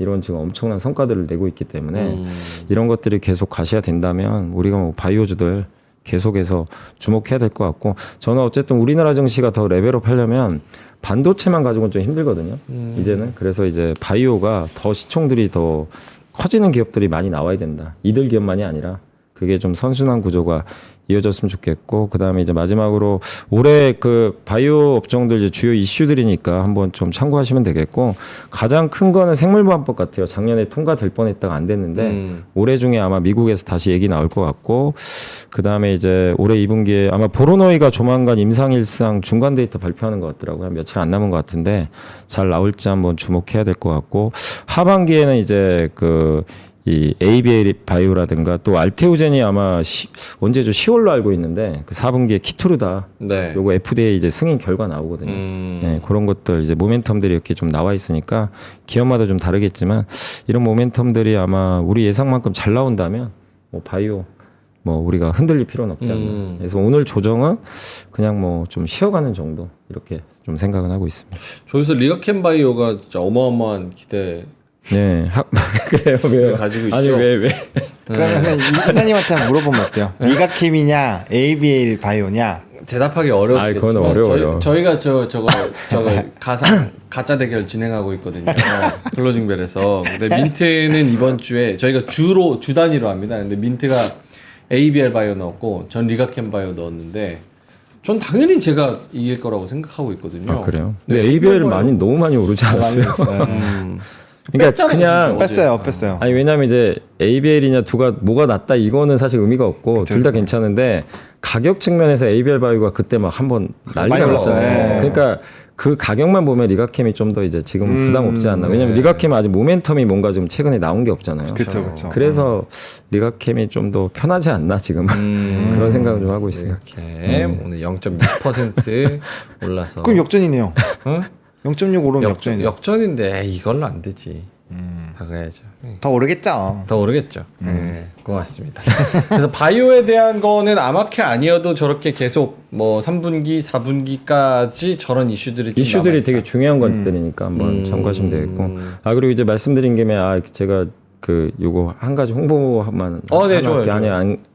이런 지금 엄청난 성과들을 내고 있기 때문에 이런 것들이 계속 가셔야 된다면 우리가 뭐 바이오주들 계속해서 주목해야 될 것 같고 저는 어쨌든 우리나라 증시가 더 레벨업 하려면 반도체만 가지고는 좀 힘들거든요. 이제는 그래서 이제 바이오가 더 시총들이 더 커지는 기업들이 많이 나와야 된다. 이들 기업만이 아니라 그게 좀 선순환 구조가 이어졌으면 좋겠고 그다음에 이제 마지막으로 올해 그 바이오 업종들 이제 주요 이슈들이니까 한번 좀 참고하시면 되겠고 가장 큰 거는 생물보안법 같아요. 작년에 통과될 뻔했다가 안 됐는데 올해 중에 아마 미국에서 다시 얘기 나올 것 같고 그다음에 이제 올해 2분기에 아마 보로노이가 조만간 임상일상 중간 데이터 발표하는 것 같더라고요. 며칠 안 남은 것 같은데 잘 나올지 한번 주목해야 될 것 같고 하반기에는 이제 이 ABL 바이오라든가 또 알테오젠이 아마 언제죠? 10월로 알고 있는데 그 4분기에 키투르다. 네. 요거 FDA 이제 승인 결과 나오거든요. 네, 그런 것들 이제 모멘텀들이 이렇게 좀 나와 있으니까 기업마다 좀 다르겠지만 이런 모멘텀들이 아마 우리 예상만큼 잘 나온다면 뭐 바이오 뭐 우리가 흔들릴 필요는 없지 않나. 그래서 오늘 조정은 그냥 뭐 좀 쉬어가는 정도 이렇게 좀 생각은 하고 있습니다. 저기서 리가켄 바이오가 진짜 어마어마한 기대 네, 그래요. 왜요? 가지고 있죠. 아니 왜? 그러면은 이사님한테 한번 물어보면 어때요? 리가캠이냐 ABL 바이오냐? 대답하기 어려우시겠지만 그건 어려워요. 저희가 저거 가짜 대결 진행하고 있거든요. 클로징벨에서. 근데 민트는 이번 주에 저희가 주 단위로 합니다. 근데 민트가 ABL 바이오 넣었고 전 리가켄 바이오 넣었는데 전 당연히 제가 이길 거라고 생각하고 있거든요. 아 그래요? 근데 ABL 너무 많이 오르지 않았어요? 그러니까 그냥 뺐어요. 아니 왜냐면 이제 ABL이냐 뭐가 낫다 이거는 사실 의미가 없고 둘 다 괜찮은데 가격 측면에서 ABL 바이오가 그때 막 한번 난리 났잖아요. 그러니까 그 가격만 보면 리가캠이 좀 더 이제 지금 부담 없지 않나. 왜냐면 리가캠은 아직 모멘텀이 뭔가 좀 최근에 나온 게 없잖아요. 그렇죠. 그래서 리가캠이 좀 더 편하지 않나 지금 그런 생각을 좀 하고 있어요. 리가캠 오늘 0.6% 올라서. 그럼 역전이네요. 어? 0.6 오르면 역전이네요. 역전인데 이걸로 안 되지. 다 가야죠. 더 오르겠죠. 더 오르겠죠. 네, 고맙습니다. 그래서 바이오에 대한 거는 아마케 아니어도 저렇게 계속 뭐 3분기, 4분기까지 저런 이슈들이 되게 중요한 것들이니까 한번 참고하시면 되겠고. 아 그리고 이제 말씀드린 김에 제가 요거 한 가지 홍보만 네, 좋아요.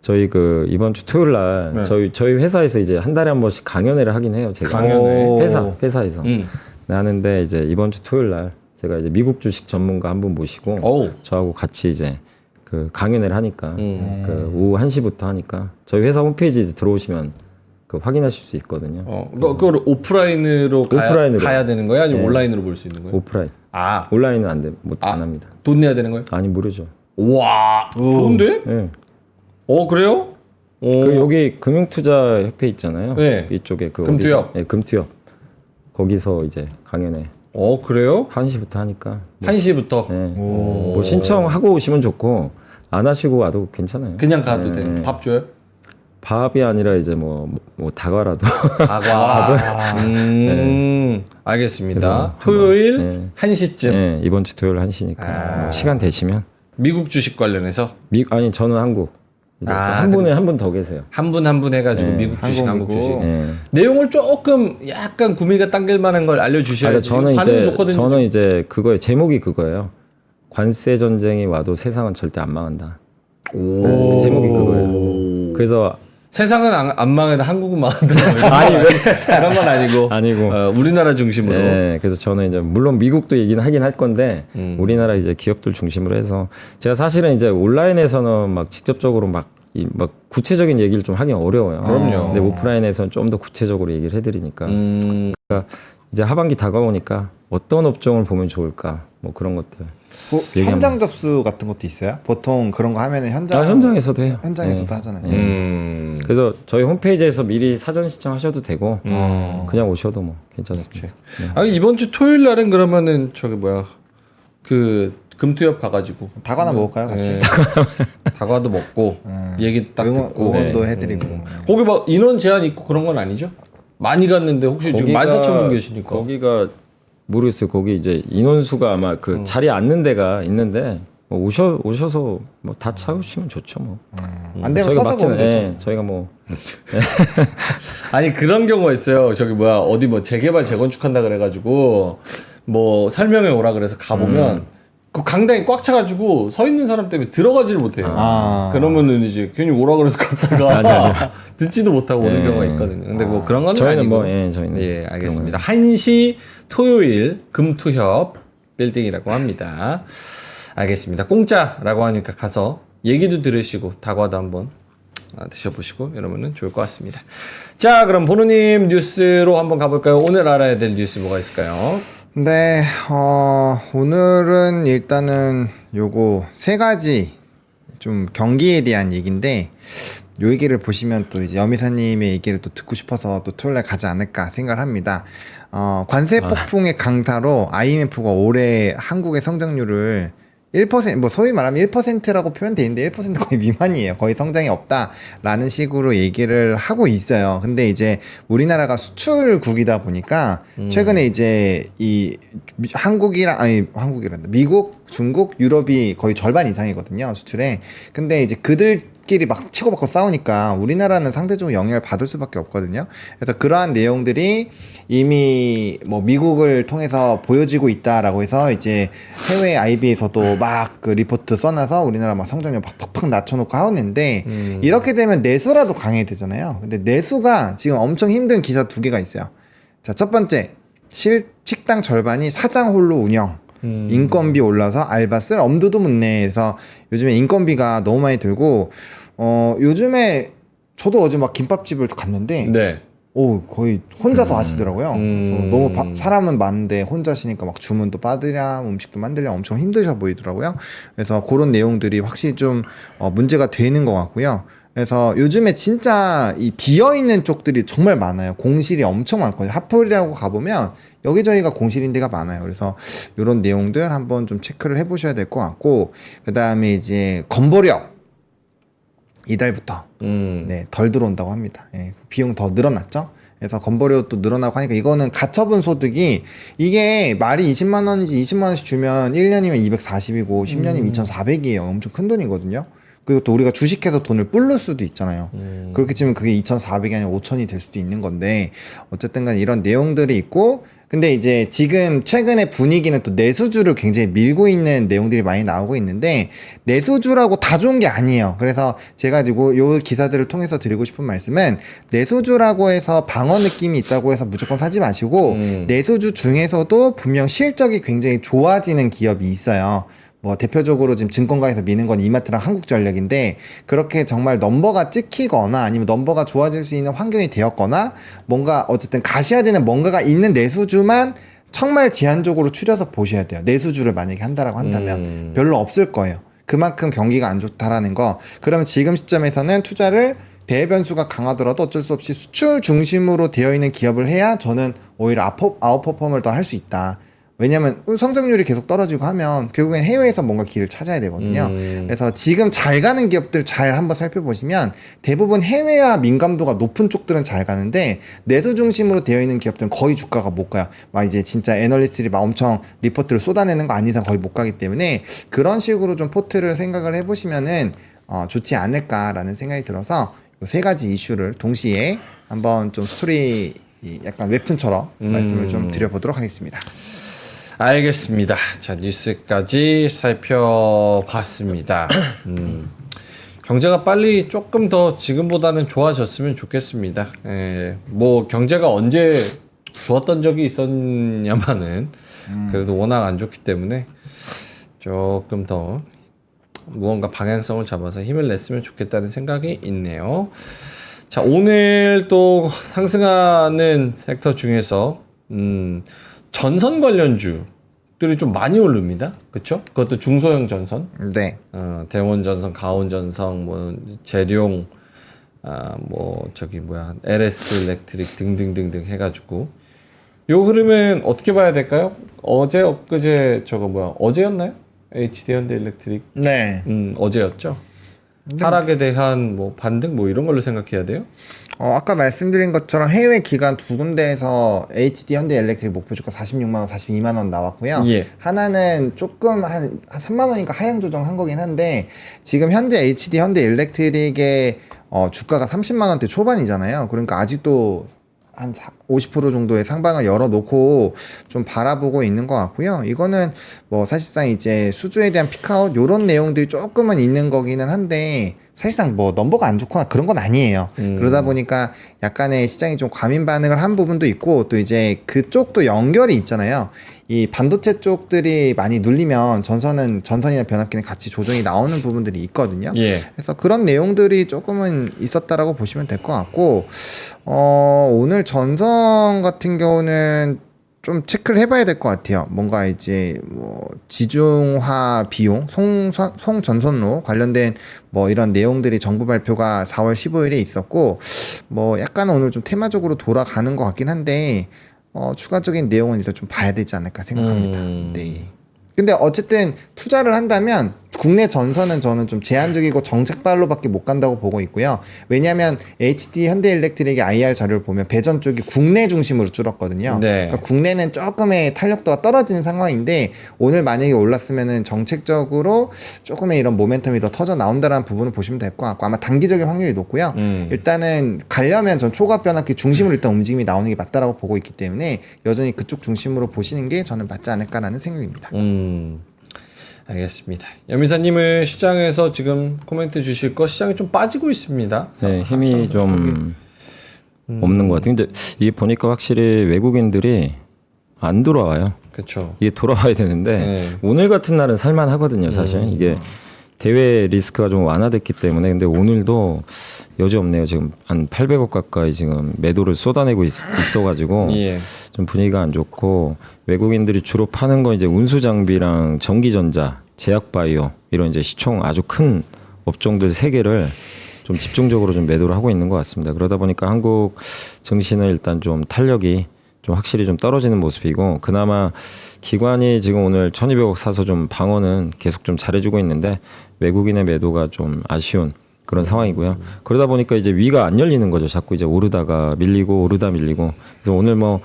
저희 이번 주 토요일 날 네. 저희 회사에서 이제 한 달에 한 번씩 강연회를 하긴 해요. 제가 강연회. 회사에서 하는데 이제 이번 주 토요일 날 제가 이제 미국 주식 전문가 한 분 모시고 저하고 같이 이제 강연회를 하니까 오후 1시부터 하니까 저희 회사 홈페이지 들어오시면 확인하실 수 있거든요. 그걸 오프라인으로 가야 되는 거야? 아니면 온라인으로 볼 수 있는 거예요? 오프라인. 온라인은 안 합니다. 돈 내야 되는 거예요? 아니 무료죠. 와, 좋은데? 네. 그래요? 여기 금융투자협회 있잖아요. 네. 이쪽에 금투협. 네, 금투협. 거기서 이제 강연회 그래요? 1시부터 하니까 1시부터? 네. 뭐 신청하고 오시면 좋고 안 하시고 와도 괜찮아요. 그냥 가도 돼요? 밥 줘요? 밥이 아니라 이제 뭐 다과라도 다과. 알겠습니다. 토요일 1시쯤. 네, 이번 주 토요일 1시니까 뭐 시간 되시면 미국 주식 관련해서 아니 저는 한국 이제 아, 한 분에 한 분 더 계세요. 한 분 해가지고 미국 주식, 한국 미국. 주식. 네. 내용을 조금 약간 구미가 당길 만한 걸 알려주셔야지. 저는 반응 이제 좋거든요. 저는 이제 그거에 제목이 그거예요. 관세 전쟁이 와도 세상은 절대 안 망한다. 그 제목이 그거예요. 그래서 세상은 안 망해도 한국은 망한다. 아니 그런 건 아니고. 우리나라 중심으로. 네, 그래서 저는 이제 물론 미국도 얘기는 하긴 할 건데 우리나라 이제 기업들 중심으로 해서 제가 사실은 이제 온라인에서는 막 직접적으로 막 구체적인 얘기를 좀 하긴 어려워요. 그럼요. 근데 오프라인에서는 좀 더 구체적으로 얘기를 해드리니까 그러니까 이제 하반기 다가오니까 어떤 업종을 보면 좋을까 뭐 그런 것들. 뭐 현장 접수 같은 것도 있어요? 보통 그런 거 하면은 현장에서도 해요. 현장에서도 네. 하잖아요. 그래서 저희 홈페이지에서 미리 사전 신청하셔도 되고 그냥 오셔도 뭐 괜찮습니다. 이번 주 토요일 날은 그러면은 그 금투협 가가지고 다과나 먹을까요, 같이? 네. 다과도 먹고 얘기 딱 듣고 응원도 해드리고. 거기 막 인원 제한 있고 그런 건 아니죠? 많이 갔는데 혹시 지금 14,000분 계시니까 거기가 모르겠어요. 거기 이제 인원수가 아마 그 자리에 앉는 데가 있는데 뭐 오셔서 뭐 다 차우시면 좋죠 뭐. 안 되면 저희가 서서 막지는, 보면 되죠. 예, 저희가 뭐 아니 그런 경우가 있어요. 어디 뭐 재개발 재건축한다 그래가지고 뭐 설명회 오라 그래서 가보면 그 강당이 꽉 차가지고 서 있는 사람 때문에 들어가지를 못해요. 그러면은 이제 괜히 오라 그래서 갔다가 듣지도 못하고 오는 경우가 있거든요. 근데 뭐 그런 건 저희는 아니고. 저희는 예, 알겠습니다. 1시 토요일 금투협 빌딩이라고 합니다. 알겠습니다. 공짜라고 하니까 가서 얘기도 들으시고 다과도 한번 드셔보시고 이러면은 좋을 것 같습니다. 자, 그럼 보노님 뉴스로 한번 가볼까요? 오늘 알아야 될 뉴스 뭐가 있을까요? 네, 오늘은 일단은 요거 세 가지 좀 경기에 대한 얘기인데 요 얘기를 보시면 또 이제 여미사님의 얘기를 또 듣고 싶어서 또 토요일날 가지 않을까 생각을 합니다. 관세 폭풍의 강타로 IMF가 올해 한국의 성장률을 1%, 뭐 소위 말하면 1%라고 표현돼 있는데 1% 거의 미만이에요. 거의 성장이 없다라는 식으로 얘기를 하고 있어요. 근데 이제 우리나라가 수출국이다 보니까 최근에 이제 이 한국이란다. 미국, 중국, 유럽이 거의 절반 이상이거든요. 수출에. 근데 이제 그들끼리 막 치고받고 싸우니까 우리나라는 상대적으로 영향을 받을 수밖에 없거든요. 그래서 그러한 내용들이 이미 뭐 미국을 통해서 보여지고 있다라고 해서 이제 해외 IB에서도 막 그 리포트 써놔서 우리나라 막 성장률 팍팍팍 낮춰놓고 하는데 이렇게 되면 내수라도 강해지잖아요. 근데 내수가 지금 엄청 힘든 기사 두 개가 있어요. 자, 첫 번째 식당 절반이 사장 홀로 운영. 인건비 올라서 알바 쓸 엄두도 못 내서 요즘에 인건비가 너무 많이 들고 요즘에 저도 어제 막 김밥집을 갔는데 네. 거의 혼자서 하시더라고요. 그래서 너무 사람은 많은데 혼자시니까 막 주문도 받으랴 음식도 만들랴 엄청 힘드셔 보이더라고요. 그래서 그런 내용들이 확실히 좀 문제가 되는 것 같고요. 그래서 요즘에 진짜 이 비어있는 쪽들이 정말 많아요. 공실이 엄청 많거든요. 핫플이라고 가보면 여기저기가 공실인 데가 많아요. 그래서 이런 내용들 한번 좀 체크를 해보셔야 될 것 같고, 그 다음에 이제 건보료 이달부터 덜 들어온다고 합니다. 예, 비용 더 늘어났죠. 그래서 건보료 또 늘어나고 하니까 이거는 가처분 소득이 이게 말이 20만 원인지 20만 원씩 주면 1년이면 240이고 10년이면 2,400이에요. 엄청 큰 돈이거든요. 그리고 또 우리가 주식해서 돈을 불릴 수도 있잖아요. 그렇게 치면 그게 2,400이 아니라 5,000이 될 수도 있는 건데 어쨌든 간에 이런 내용들이 있고, 근데 이제 지금 최근에 분위기는 또 내수주를 굉장히 밀고 있는 내용들이 많이 나오고 있는데 내수주라고 다 좋은 게 아니에요. 그래서 제가 요 기사들을 통해서 드리고 싶은 말씀은 내수주라고 해서 방어 느낌이 있다고 해서 무조건 사지 마시고 내수주 중에서도 분명 실적이 굉장히 좋아지는 기업이 있어요. 뭐 대표적으로 지금 증권가에서 미는 건 이마트랑 한국전력인데 그렇게 정말 넘버가 찍히거나 아니면 넘버가 좋아질 수 있는 환경이 되었거나 뭔가 어쨌든 가셔야 되는 뭔가가 있는 내수주만 정말 제한적으로 추려서 보셔야 돼요. 내수주를 만약에 한다라고 한다면 별로 없을 거예요. 그만큼 경기가 안 좋다라는 거. 그러면 지금 시점에서는 투자를 대변수가 강하더라도 어쩔 수 없이 수출 중심으로 되어 있는 기업을 해야 저는 오히려 아웃퍼폼을 더 할 수 있다. 왜냐하면 성장률이 계속 떨어지고 하면 결국엔 해외에서 뭔가 길을 찾아야 되거든요. 그래서 지금 잘 가는 기업들 잘 한번 살펴보시면 대부분 해외와 민감도가 높은 쪽들은 잘 가는데 내수 중심으로 되어 있는 기업들은 거의 주가가 못 가요. 막 이제 진짜 애널리스트들이 막 엄청 리포트를 쏟아내는 거 아닌 이상 거의 못 가기 때문에 그런 식으로 좀 포트를 생각을 해보시면은 좋지 않을까라는 생각이 들어서 세 가지 이슈를 동시에 한번 좀 스토리 약간 웹툰처럼 말씀을 좀 드려보도록 하겠습니다. 알겠습니다. 자, 뉴스까지 살펴봤습니다. 경제가 빨리 조금 더 지금보다는 좋아졌으면 좋겠습니다. 뭐 경제가 언제 좋았던 적이 있었냐마는 그래도 워낙 안 좋기 때문에 조금 더 무언가 방향성을 잡아서 힘을 냈으면 좋겠다는 생각이 있네요. 자, 오늘 또 상승하는 섹터 중에서 전선 관련주들이 좀 많이 오릅니다. 그렇죠? 그것도 중소형 전선. 네. 대원 전선, 가온 전선, 뭐 재룡, 뭐 저기 뭐야 LS 일렉트릭 등등등등 해가지고 요 흐름은 어떻게 봐야 될까요? 어제 엊그제 저거 뭐야 어제였나요? HD 현대 일렉트릭. 네. 어제였죠. 하락에 대한 뭐 반등 뭐 이런 걸로 생각해야 돼요? 아까 말씀드린 것처럼 해외 기관 두 군데에서 HD 현대 일렉트릭 목표 주가 46만 원, 42만 원 나왔고요. 예. 하나는 조금 한 3만 원인가 하향 조정한 거긴 한데 지금 현재 HD 현대 일렉트릭의 주가가 30만 원대 초반이잖아요. 그러니까 아직도 한 50% 정도의 상방을 열어놓고 좀 바라보고 있는 것 같고요. 이거는 뭐 사실상 이제 수주에 대한 피크아웃 요런 내용들이 조금은 있는 거기는 한데 사실상 뭐 넘버가 안 좋거나 그런 건 아니에요. 그러다 보니까 약간의 시장이 좀 과민 반응을 한 부분도 있고 또 이제 그쪽도 연결이 있잖아요. 이 반도체 쪽들이 많이 눌리면 전선이나 변압기는 같이 조정이 나오는 부분들이 있거든요. 예. 그래서 그런 내용들이 조금은 있었다라고 보시면 될 것 같고 오늘 전선 같은 경우는 좀 체크를 해봐야 될 것 같아요. 뭔가 이제 뭐 지중화 비용, 송전선로 관련된 뭐 이런 내용들이 정부 발표가 4월 15일에 있었고 뭐 약간 오늘 좀 테마적으로 돌아가는 것 같긴 한데 추가적인 내용은 일단 좀 봐야 되지 않을까 생각합니다. 네. 근데 어쨌든 투자를 한다면 국내 전선은 저는 좀 제한적이고 정책발로밖에 못 간다고 보고 있고요. 왜냐하면 HD 현대일렉트릭의 IR 자료를 보면 배전 쪽이 국내 중심으로 줄었거든요. 네. 그러니까 국내는 조금의 탄력도가 떨어지는 상황인데 오늘 만약에 올랐으면은 정책적으로 조금의 이런 모멘텀이 더 터져 나온다라는 부분을 보시면 될 것 같고 아마 단기적인 확률이 높고요. 일단은 가려면 전 초과 변압기 중심으로 일단 움직임이 나오는 게 맞다라고 보고 있기 때문에 여전히 그쪽 중심으로 보시는 게 저는 맞지 않을까라는 생각입니다. 알겠습니다. 여미사님은 시장에서 지금 코멘트 주실 거 시장이 좀 빠지고 있습니다. 네, 힘이 좀 없는 것 같아요. 근데 이게 보니까 확실히 외국인들이 안 돌아와요. 그렇죠. 이게 돌아와야 되는데 네. 오늘 같은 날은 살만하거든요. 사실 이게 대외 리스크가 좀 완화됐기 때문에 근데 오늘도 여지없네요. 지금 한 800억 가까이 지금 매도를 쏟아내고 있어가지고 예. 좀 분위기가 안 좋고 외국인들이 주로 파는 건 이제 운수 장비랑 전기전자, 제약바이오 이런 이제 시총 아주 큰 업종들 3개를 좀 집중적으로 좀 매도를 하고 있는 것 같습니다. 그러다 보니까 한국 증시는 일단 좀 탄력이 좀 확실히 좀 떨어지는 모습이고 그나마 기관이 지금 오늘 1200억 사서 좀 방어는 계속 좀 잘해주고 있는데 외국인의 매도가 좀 아쉬운 그런 상황이고요. 그러다 보니까 이제 위가 안 열리는 거죠. 자꾸 이제 오르다가 밀리고 오르다 밀리고. 그래서 오늘 뭐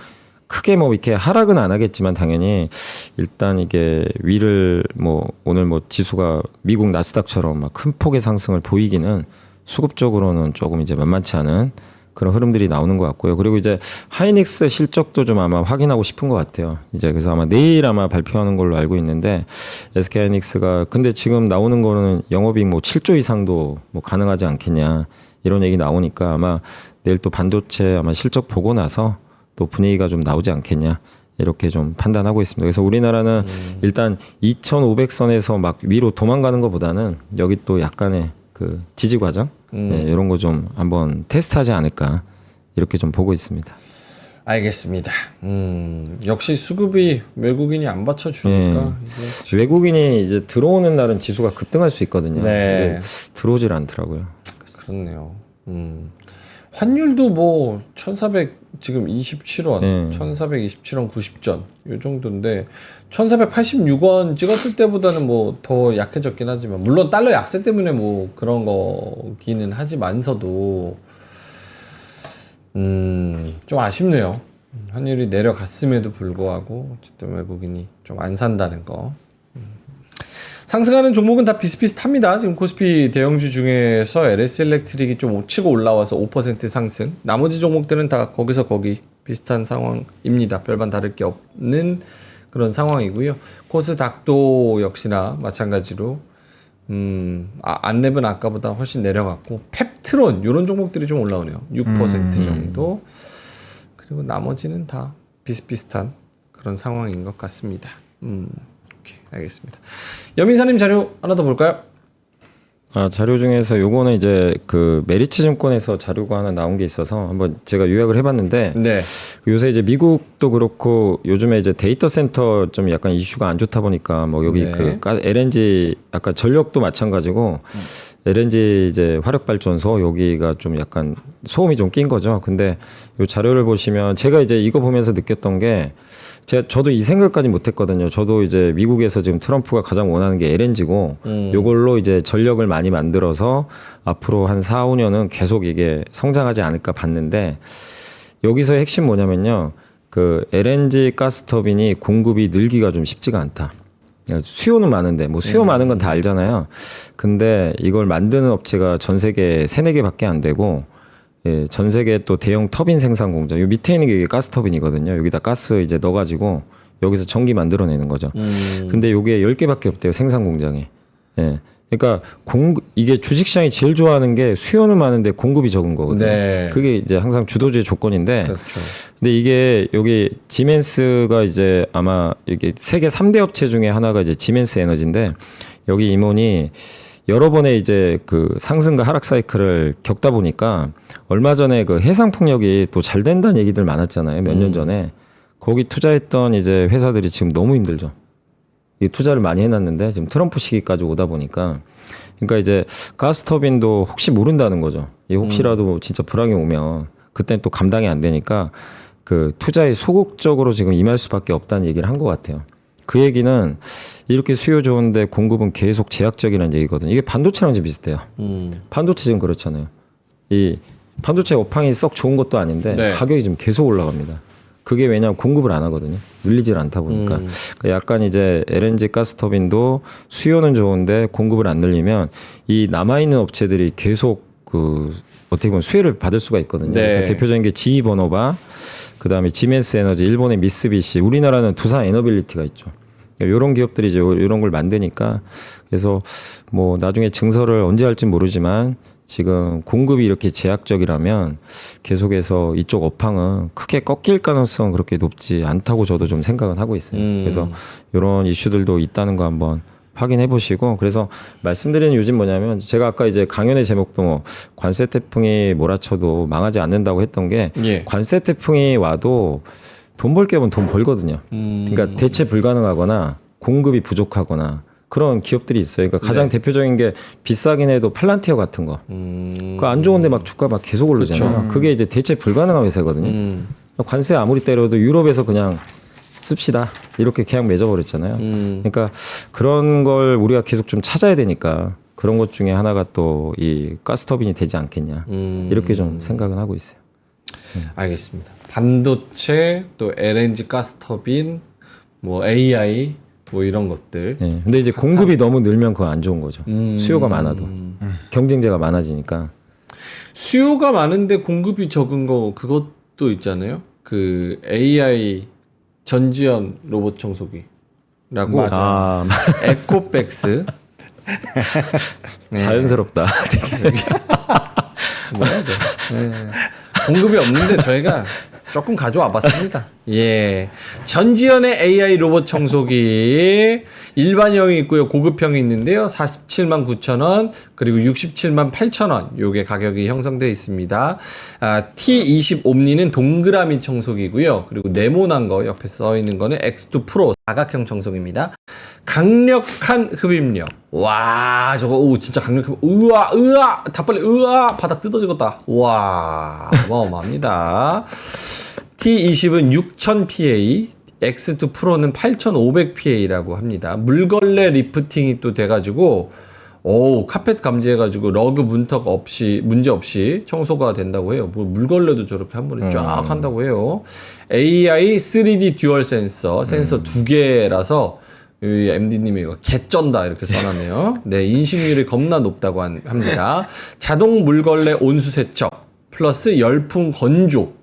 크게 뭐 이렇게 하락은 안 하겠지만 당연히 일단 이게 위를 뭐 오늘 뭐 지수가 미국 나스닥처럼 막 큰 폭의 상승을 보이기는 수급적으로는 조금 이제 만만치 않은 그런 흐름들이 나오는 것 같고요. 그리고 이제 하이닉스 실적도 좀 아마 확인하고 싶은 것 같아요. 이제 그래서 아마 내일 아마 발표하는 걸로 알고 있는데 SK 하이닉스가 근데 지금 나오는 거는 영업이익 뭐 7조 이상도 뭐 가능하지 않겠냐 이런 얘기 나오니까 아마 내일 또 반도체 아마 실적 보고 나서 또 분위기가 좀 나오지 않겠냐 이렇게 좀 판단하고 있습니다. 그래서 우리나라는 일단 2,500선에서 막 위로 도망가는 것보다는 여기 또 약간의 그 지지 과정 네, 이런 거 좀 한번 테스트하지 않을까 이렇게 좀 보고 있습니다. 알겠습니다. 역시 수급이 외국인이 안 받쳐주니까 이게 외국인이 이제 들어오는 날은 지수가 급등할 수 있거든요. 네. 근데 들어오질 않더라고요. 그렇네요. 환율도 뭐 1,400 지금 27원, 네. 1,427원 90전 요 정도인데 1,486원 찍었을 때보다는 뭐 더 약해졌긴 하지만 물론 달러 약세 때문에 뭐 그런 거기는 하지만서도 좀 아쉽네요. 환율이 내려갔음에도 불구하고 어쨌든 외국인이 좀 안 산다는 거. 상승하는 종목은 다 비슷비슷합니다. 지금 코스피 대형주 중에서 LS 일렉트릭이 좀 치고 올라와서 5% 상승. 나머지 종목들은 다 거기서 거기 비슷한 상황입니다. 별반 다를 게 없는 그런 상황이고요. 코스닥도 역시나 마찬가지로 안랩은 아까보다 훨씬 내려갔고 펩트론 이런 종목들이 좀 올라오네요. 6% 정도. 그리고 나머지는 다 비슷비슷한 그런 상황인 것 같습니다. 오케이, 알겠습니다. 여민사님 자료 하나 더 볼까요? 자료 중에서 요거는 이제 그 메리츠 증권에서 자료가 하나 나온 게 있어서 한번 제가 요약을 해봤는데 네. 요새 이제 미국도 그렇고 요즘에 이제 데이터 센터 좀 약간 이슈가 안 좋다 보니까 뭐 여기 네. 그 LNG 아까 전력도 마찬가지고 LNG 이제 화력 발전소 여기가 좀 약간 소음이 좀 낀 거죠. 근데 요 자료를 보시면 제가 이제 이거 보면서 느꼈던 게 저도 이 생각까지 못했거든요. 저도 이제 미국에서 지금 트럼프가 가장 원하는 게 LNG고 요걸로 이제 전력을 많이 만들어서 앞으로 한 4, 5년은 계속 이게 성장하지 않을까 봤는데 여기서의 핵심 뭐냐면요. 그 LNG 가스터빈이 공급이 늘기가 좀 쉽지가 않다. 수요는 많은데 뭐 수요 많은 건 다 알잖아요. 근데 이걸 만드는 업체가 전 세계 3-4개밖에 안 되고 예, 전 세계 또 대형 터빈 생산 공장. 요 밑에 있는 게 가스 터빈이거든요. 여기다 가스 이제 넣어가지고 여기서 전기 만들어내는 거죠. 근데 요게 10개밖에 없대요. 생산 공장에. 예. 그러니까 이게 주식시장이 제일 좋아하는 게 수요는 많은데 공급이 적은 거거든요. 네. 그게 이제 항상 주도주의 조건인데. 그렇죠. 근데 이게 여기 지멘스가 이제 아마 이게 세계 3대 업체 중에 하나가 이제 지멘스 에너지인데 여기 임원이 여러 번의 이제 그 상승과 하락 사이클을 겪다 보니까 얼마 전에 그 해상 폭력이 또 잘 된다는 얘기들 많았잖아요. 몇 년 전에. 거기 투자했던 이제 회사들이 지금 너무 힘들죠. 이 투자를 많이 해놨는데 지금 트럼프 시기까지 오다 보니까 그러니까 이제 가스터빈도 혹시 모른다는 거죠. 이 혹시라도 진짜 불황이 오면 그때는 또 감당이 안 되니까 그 투자에 소극적으로 지금 임할 수밖에 없다는 얘기를 한 것 같아요. 그 얘기는 이렇게 수요 좋은데 공급은 계속 제약적이라는 얘기거든요. 이게 반도체랑 좀 비슷해요. 반도체 지금 그렇잖아요. 이 반도체 업황이 썩 좋은 것도 아닌데 네. 가격이 좀 계속 올라갑니다. 그게 왜냐하면 공급을 안 하거든요. 늘리질 않다 보니까. 그러니까 약간 이제 LNG 가스터빈도 수요는 좋은데 공급을 안 늘리면 이 남아있는 업체들이 계속 그 어떻게 보면 수혜를 받을 수가 있거든요. 네. 그래서 대표적인 게 GE 버너바, 그다음에 지멘스 에너지, 일본의 미쓰비시, 우리나라는 두산 에너빌리티가 있죠. 그러니까 이런 기업들이 이제 이런 걸 만드니까 그래서 뭐 나중에 증설을 언제 할지 모르지만 지금 공급이 이렇게 제약적이라면 계속해서 이쪽 업황은 크게 꺾일 가능성은 그렇게 높지 않다고 저도 좀 생각은 하고 있어요. 그래서 이런 이슈들도 있다는 거 한번 확인해 보시고 그래서 말씀드리는 요즘 뭐냐면 제가 아까 이제 강연의 제목도 뭐 관세 태풍이 몰아쳐도 망하지 않는다고 했던 게 예. 관세 태풍이 와도 돈 벌 게 없으면 돈 벌거든요. 그러니까 대체 불가능하거나 공급이 부족하거나 그런 기업들이 있어요. 그러니까 가장 네. 대표적인 게 비싸긴 해도 팔란티어 같은 거. 그 안 좋은데 막 주가 막 계속 오르잖아요. 그게 이제 대체 불가능한 회사거든요. 관세 아무리 때려도 유럽에서 그냥 씁시다 이렇게 계약 맺어버렸잖아요. 그러니까 그런 걸 우리가 계속 좀 찾아야 되니까 그런 것 중에 하나가 또 이 가스터빈이 되지 않겠냐 이렇게 좀 생각은 하고 있어요. 알겠습니다. 반도체 또 LNG 가스터빈 뭐 AI 뭐 이런 것들. 네. 근데 이제 공급이 너무 늘면 그거 안 좋은 거죠. 수요가 많아도 경쟁자가 많아지니까. 수요가 많은데 공급이 적은 거 그것도 있잖아요. 그 AI 전지현 로봇 청소기라고 아 에코백스. 네. 자연스럽다. 뭐야, 네. 공급이 없는데 저희가 조금 가져와 봤습니다. 예. 전지현의 AI 로봇 청소기 일반형이 있고요. 고급형이 있는데요. 47만 9천 원 그리고 67만 8천 원 요게 가격이 형성되어 있습니다. T20 옴니는 동그라미 청소기고요. 그리고 네모난 거 옆에 써 있는 거는 X2 프로 사각형 청소기입니다. 강력한 흡입력. 와, 저거 오 진짜 강력한 으아 다 빨리 으아 바닥 뜯어지겠다. 와, 어마어마합니다. T20은 6000 PA, X2 프로는 8500 PA라고 합니다. 물걸레 리프팅이 또 돼가지고 오 카펫 감지해가지고 러그 문턱 없이 문제 없이 청소가 된다고 해요. 뭐 물걸레도 저렇게 한 번에 쫙 한다고 해요. AI 3D 듀얼 센서 두 개라서 이 MD님이 이거 개쩐다 이렇게 써놨네요. 네, 인식률이 겁나 높다고 합니다. 자동 물걸레 온수 세척 플러스 열풍 건조.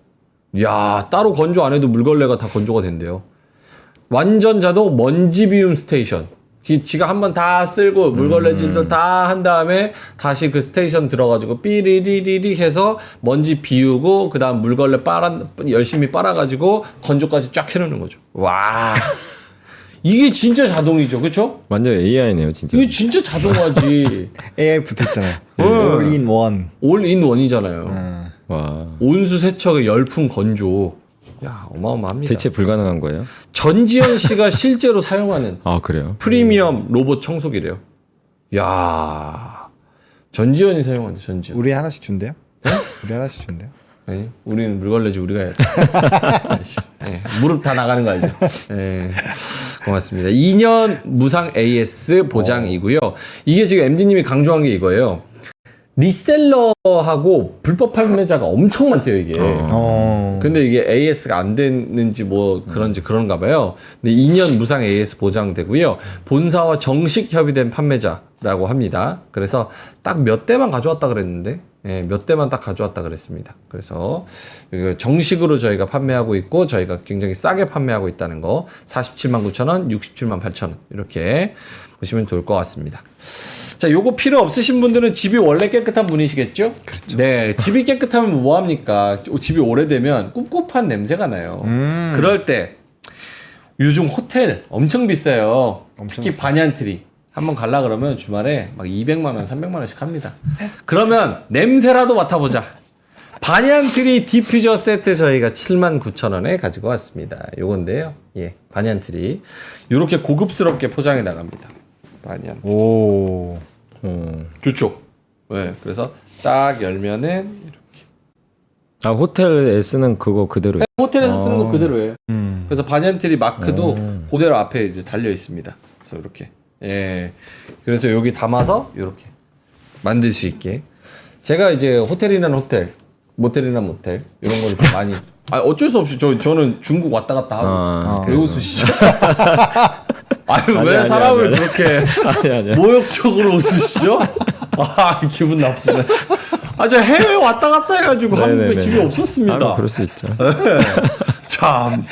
야, 따로 건조 안 해도 물걸레가 다 건조가 된대요. 완전 자동 먼지 비움 스테이션. 지가 한번 다 쓸고 물걸레질도 다 한 다음에 다시 그 스테이션 들어가지고 삐리리리리 해서 먼지 비우고 그 다음 물걸레 열심히 빨아가지고 건조까지 쫙 해놓는 거죠. 와. 이게 진짜 자동이죠, 그렇죠? 완전 AI네요, 진짜. 이게 진짜 자동화지. AI 붙었잖아요. All in one. 올 인 원이잖아요. 와. 온수 세척의 열풍 건조. 야, 어마어마합니다. 대체 불가능한 거예요? 전지현 씨가 실제로 사용하는 아, 그래요? 프리미엄 로봇 청소기래요. 야, 전지현이 사용한대, 전지현. 우리 하나씩 준대요? 우리 하나씩 준대요? 아니, 우리는 물걸레지 우리가 해야 돼. 네, 무릎 다 나가는 거 알죠? 네, 고맙습니다. 2년 무상 AS 보장이고요. 이게 지금 MD님이 강조한 게 이거예요. 리셀러하고 불법 판매자가 엄청 많대요, 이게. 근데 이게 AS가 안 되는지 뭐 그런가 봐요. 근데 2년 무상 AS 보장되고요. 본사와 정식 협의된 판매자라고 합니다. 그래서 딱 몇 대만 가져왔다 그랬는데, 예, 몇 대만 딱 가져왔다 그랬습니다. 그래서 정식으로 저희가 판매하고 있고 저희가 굉장히 싸게 판매하고 있다는 거 47만 9천 원, 67만 8천 원 이렇게 보시면 좋을 것 같습니다. 자, 요거 필요 없으신 분들은 집이 원래 깨끗한 분이시겠죠? 그렇죠. 네, 집이 깨끗하면 뭐 합니까? 집이 오래되면 꿉꿉한 냄새가 나요. 그럴 때 요즘 호텔 엄청 비싸요. 특히 반얀트리. 한번 갈라 그러면 주말에 막 200만 원, 300만 원씩 합니다. 그러면 냄새라도 맡아보자. 반얀트리 디퓨저 세트 저희가 79,000원에 가지고 왔습니다. 요건데요. 예, 반얀트리. 요렇게 고급스럽게 포장해 나갑니다. 반얀트리. 오. 좋죠. 네, 그래서 딱 열면은 이렇게. 아, 호텔에 쓰는 그거 그대로요? 호텔에서 쓰는 거 그대로예요. 그래서 반얀트리 마크도 그대로 앞에 이제 달려 있습니다. 그래서 이렇게. 예. 그래서 여기 담아서 이렇게 만들 수 있게. 제가 이제 호텔이란 호텔, 모텔이란 모텔 이런 거를 좀 많이. 어쩔 수 없이 저는 중국 왔다 갔다 하고. 왜 웃으시죠? 아니, 왜 사람을 그렇게 모욕적으로 웃으시죠? 아, 기분 나쁘네. 저 해외 왔다 갔다 해가지고 한국에 집이 없었습니다. 그럴 수 있죠. 참.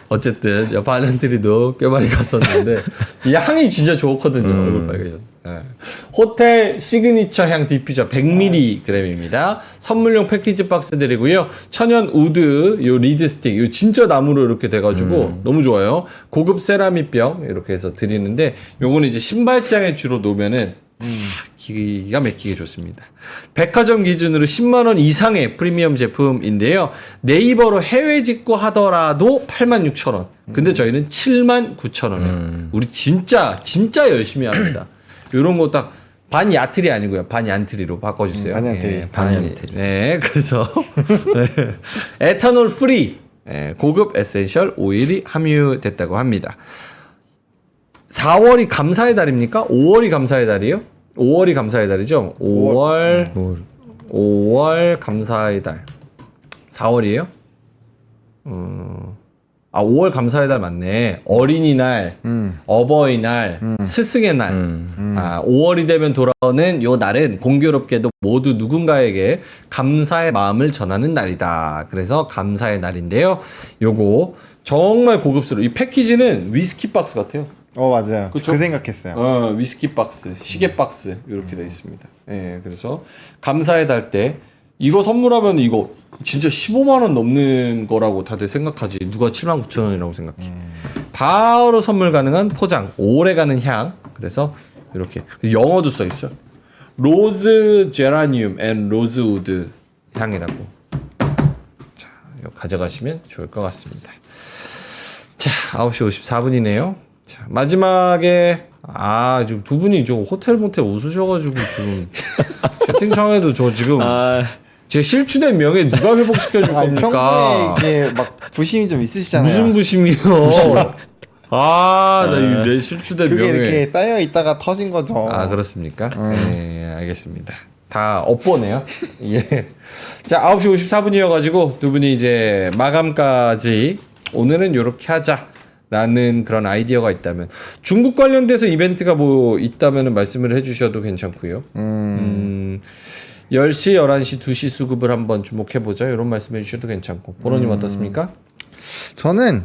어쨌든 반얀트리도 꽤 많이 갔었는데 이 향이 진짜 좋거든요. 얼굴 빨개져. 네. 호텔 시그니처 향 디퓨저 100mg입니다. 선물용 패키지 박스 드리고요. 천연 우드 요 리드 스틱 요 진짜 나무로 이렇게 돼가지고 너무 좋아요. 고급 세라믹병 이렇게 해서 드리는데 요거는 이제 신발장에 주로 놓으면은 기가 막히게 좋습니다. 백화점 기준으로 10만 원 이상의 프리미엄 제품인데요. 네이버로 해외 직구 하더라도 86,000원. 근데 저희는 79,000원에 우리 진짜 열심히 합니다. 요런 거 딱 반야트리 아니고요. 반얀트리로 바꿔주세요. 반얀트리. 예, 반얀트리. 네, 그래서 네. 에탄올 프리 고급 에센셜 오일이 함유됐다고 합니다. 4월이 감사의 달입니까? 5월이 감사의 달이에요? 5월이 감사의 달이죠? 5월 감사의 달. 4월이에요? 5월 감사의 달 맞네. 어린이날, 어버이날, 스승의 날. 5월이 되면 돌아오는 요 날은 공교롭게도 모두 누군가에게 감사의 마음을 전하는 날이다. 그래서 감사의 날인데요. 요거 정말 고급스러워. 이 패키지는 위스키 박스 같아요. 맞아요. 그쵸? 그 생각했어요. 위스키 박스, 시계 박스 이렇게 되어 있습니다. 예, 그래서 감사의 달 때 이거 선물하면 이거 진짜 15만 원 넘는 거라고 다들 생각하지. 누가 79,000원이라고 생각해. 바로 선물 가능한 포장. 오래 가는 향. 그래서 이렇게 영어도 써 있어요. 로즈 제라늄 앤 로즈우드 향이라고. 자, 이거 가져가시면 좋을 것 같습니다. 자, 9시 54분이네요. 자, 마지막에 지금 두 분이 저 호텔 모텔 웃으셔가지고 지금 채팅창에도 저 지금 제 실추된 명예 누가 회복시켜줄 겁니까? 평소에 이게 막 부심이 좀 있으시잖아요. 무슨 부심이요? 나 내 실추된 그게 명예. 이렇게 쌓여 있다가 터진 거죠. 그렇습니까? 네, 알겠습니다. 다 업보네요. 예. 자, 9시 54분이어가지고 두 분이 이제 마감까지 오늘은 요렇게 하자라는 그런 아이디어가 있다면 중국 관련돼서 이벤트가 뭐 있다면 말씀을 해주셔도 괜찮고요. 10시, 11시, 2시 수급을 한번 주목해보자 이런 말씀해 주셔도 괜찮고 보로님 어떻습니까? 저는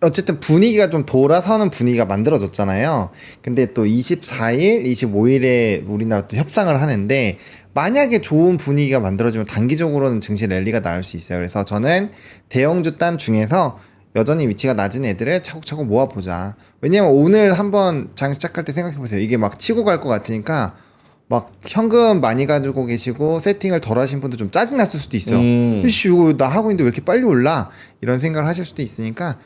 어쨌든 분위기가 좀 돌아서는 분위기가 만들어졌잖아요. 근데 또 24일, 25일에 우리나라 또 협상을 하는데 만약에 좋은 분위기가 만들어지면 단기적으로는 증시 랠리가 나올 수 있어요. 그래서 저는 대형주 단 중에서 여전히 위치가 낮은 애들을 차곡차곡 모아보자. 왜냐면 오늘 한번 장 시작할 때 생각해보세요. 이게 막 치고 갈 것 같으니까 막 현금 많이 가지고 계시고 세팅을 덜 하신 분도 좀 짜증났을 수도 있어요. 이씨 이거 나 하고 있는데 왜 이렇게 빨리 올라? 이런 생각을 하실 수도 있으니까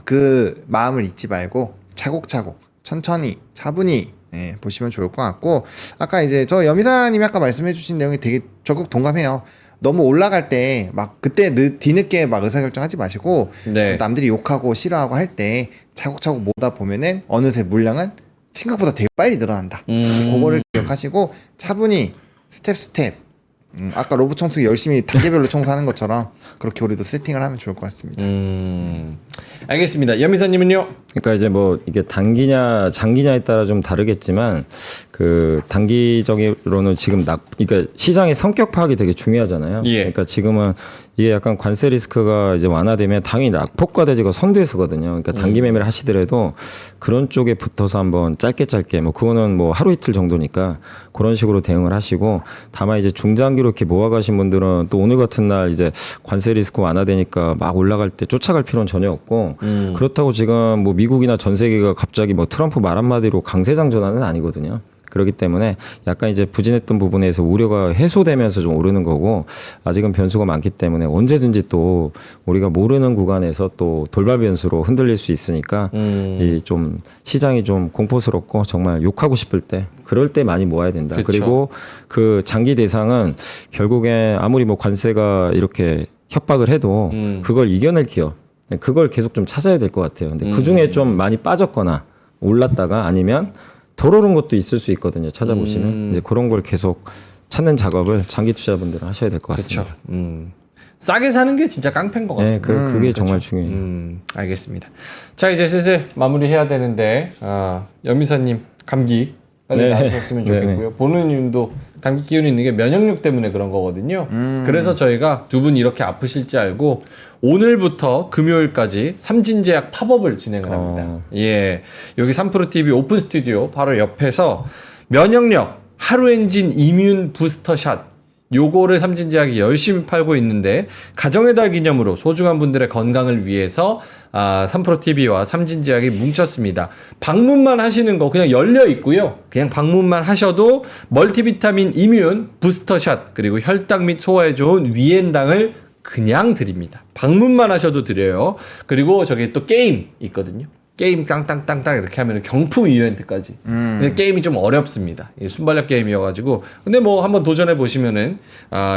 그 마음을 잊지 말고 차곡차곡 천천히 차분히 보시면 좋을 것 같고 아까 이제 저 여미사님이 아까 말씀해주신 내용이 되게 적극 동감해요. 너무 올라갈 때 막 그때 뒤늦게 막 의사결정하지 마시고 네. 남들이 욕하고 싫어하고 할 때 차곡차곡 모다 보면은 어느새 물량은 생각보다 되게 빨리 늘어난다. 그거를 기억하시고 차분히 스텝 아까 로봇 청소기 열심히 단계별로 청소하는 것처럼 그렇게 우리도 세팅을 하면 좋을 것 같습니다. 알겠습니다. 연미사님은요? 그러니까 이제 뭐 이게 단기냐 장기냐에 따라 좀 다르겠지만 그 단기적으로는 지금 그러니까 시장의 성격 파악이 되게 중요하잖아요. 예. 그러니까 지금은 이게 약간 관세 리스크가 이제 완화되면 당연히 낙폭과 대지가 선두에서거든요. 그러니까 단기 매매를 하시더라도 그런 쪽에 붙어서 한번 짧게 뭐 그거는 뭐 하루 이틀 정도니까 그런 식으로 대응을 하시고 다만 이제 중장기로 이렇게 모아가신 분들은 또 오늘 같은 날 이제 관세 리스크 완화되니까 막 올라갈 때 쫓아갈 필요는 전혀 없고 그렇다고 지금 뭐 미국이나 전 세계가 갑자기 뭐 트럼프 말 한마디로 강세장 전환은 아니거든요. 그렇기 때문에 약간 이제 부진했던 부분에서 우려가 해소되면서 좀 오르는 거고 아직은 변수가 많기 때문에 언제든지 또 우리가 모르는 구간에서 또 돌발 변수로 흔들릴 수 있으니까 이 좀 시장이 좀 공포스럽고 정말 욕하고 싶을 때 그럴 때 많이 모아야 된다. 그쵸. 그리고 그 장기 대상은 결국에 아무리 뭐 관세가 이렇게 협박을 해도 그걸 이겨낼 기업 그걸 계속 좀 찾아야 될 것 같아요. 근데 그 중에 좀 많이 빠졌거나 올랐다가 아니면 덜 오른 것도 있을 수 있거든요. 찾아보시면 이제 그런 걸 계속 찾는 작업을 장기 투자분들은 하셔야 될 것 같습니다. 그렇죠. 싸게 사는 게 진짜 깡패인 것 네, 같습니다. 그게 정말 중요해요. 알겠습니다. 자, 이제 슬슬 마무리해야 되는데 연미사님 감기 빨리 나으셨으면 좋겠고요. 보느님도 감기 기운이 있는 게 면역력 때문에 그런 거거든요. 그래서 저희가 두 분 이렇게 아프실지 알고 오늘부터 금요일까지 삼진제약 팝업을 진행을 합니다. 예, 여기 3프로TV 오픈 스튜디오 바로 옆에서 면역력 하루 엔진 이뮨 부스터 샷 요거를 삼진제약이 열심히 팔고 있는데 가정의 달 기념으로 소중한 분들의 건강을 위해서 3프로TV와 삼진제약이 뭉쳤습니다. 방문만 하시는 거 그냥 열려 있고요. 그냥 방문만 하셔도 멀티비타민 이뮨 부스터샷 그리고 혈당 및 소화에 좋은 위엔당을 그냥 드립니다. 방문만 하셔도 드려요. 그리고 저기 또 게임 있거든요. 게임 땅땅땅땅 이렇게 하면 경품 이벤트까지. 근데 게임이 좀 어렵습니다. 순발력 게임이어가지고. 근데 뭐 한번 도전해 보시면은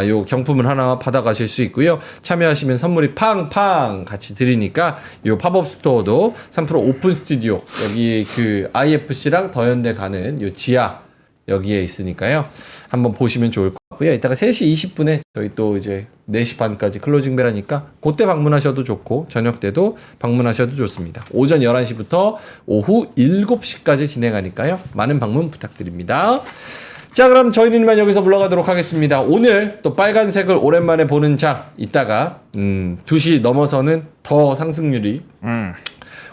요 경품을 하나 받아가실 수 있고요. 참여하시면 선물이 팡팡 같이 드리니까 요 팝업 스토어도 3프로 오픈 스튜디오 여기 그 IFC랑 더현대 가는 요 지하 여기에 있으니까요. 한번 보시면 좋을 것 같고요. 이따가 3시 20분에 저희 또 이제 4시 반까지 클로징 벨하니까 그때 방문하셔도 좋고 저녁 때도 방문하셔도 좋습니다. 오전 11시부터 오후 7시까지 진행하니까요. 많은 방문 부탁드립니다. 자, 그럼 저희는 이만 여기서 물러가도록 하겠습니다. 오늘 또 빨간색을 오랜만에 보는 장 이따가 2시 넘어서는 더 상승률이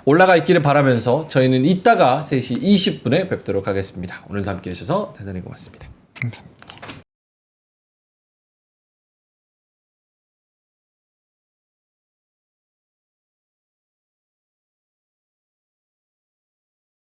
올라가 있기를 바라면서 저희는 이따가 3시 20분에 뵙도록 하겠습니다. 오늘도 함께 해주셔서 대단히 고맙습니다. 감사합니다.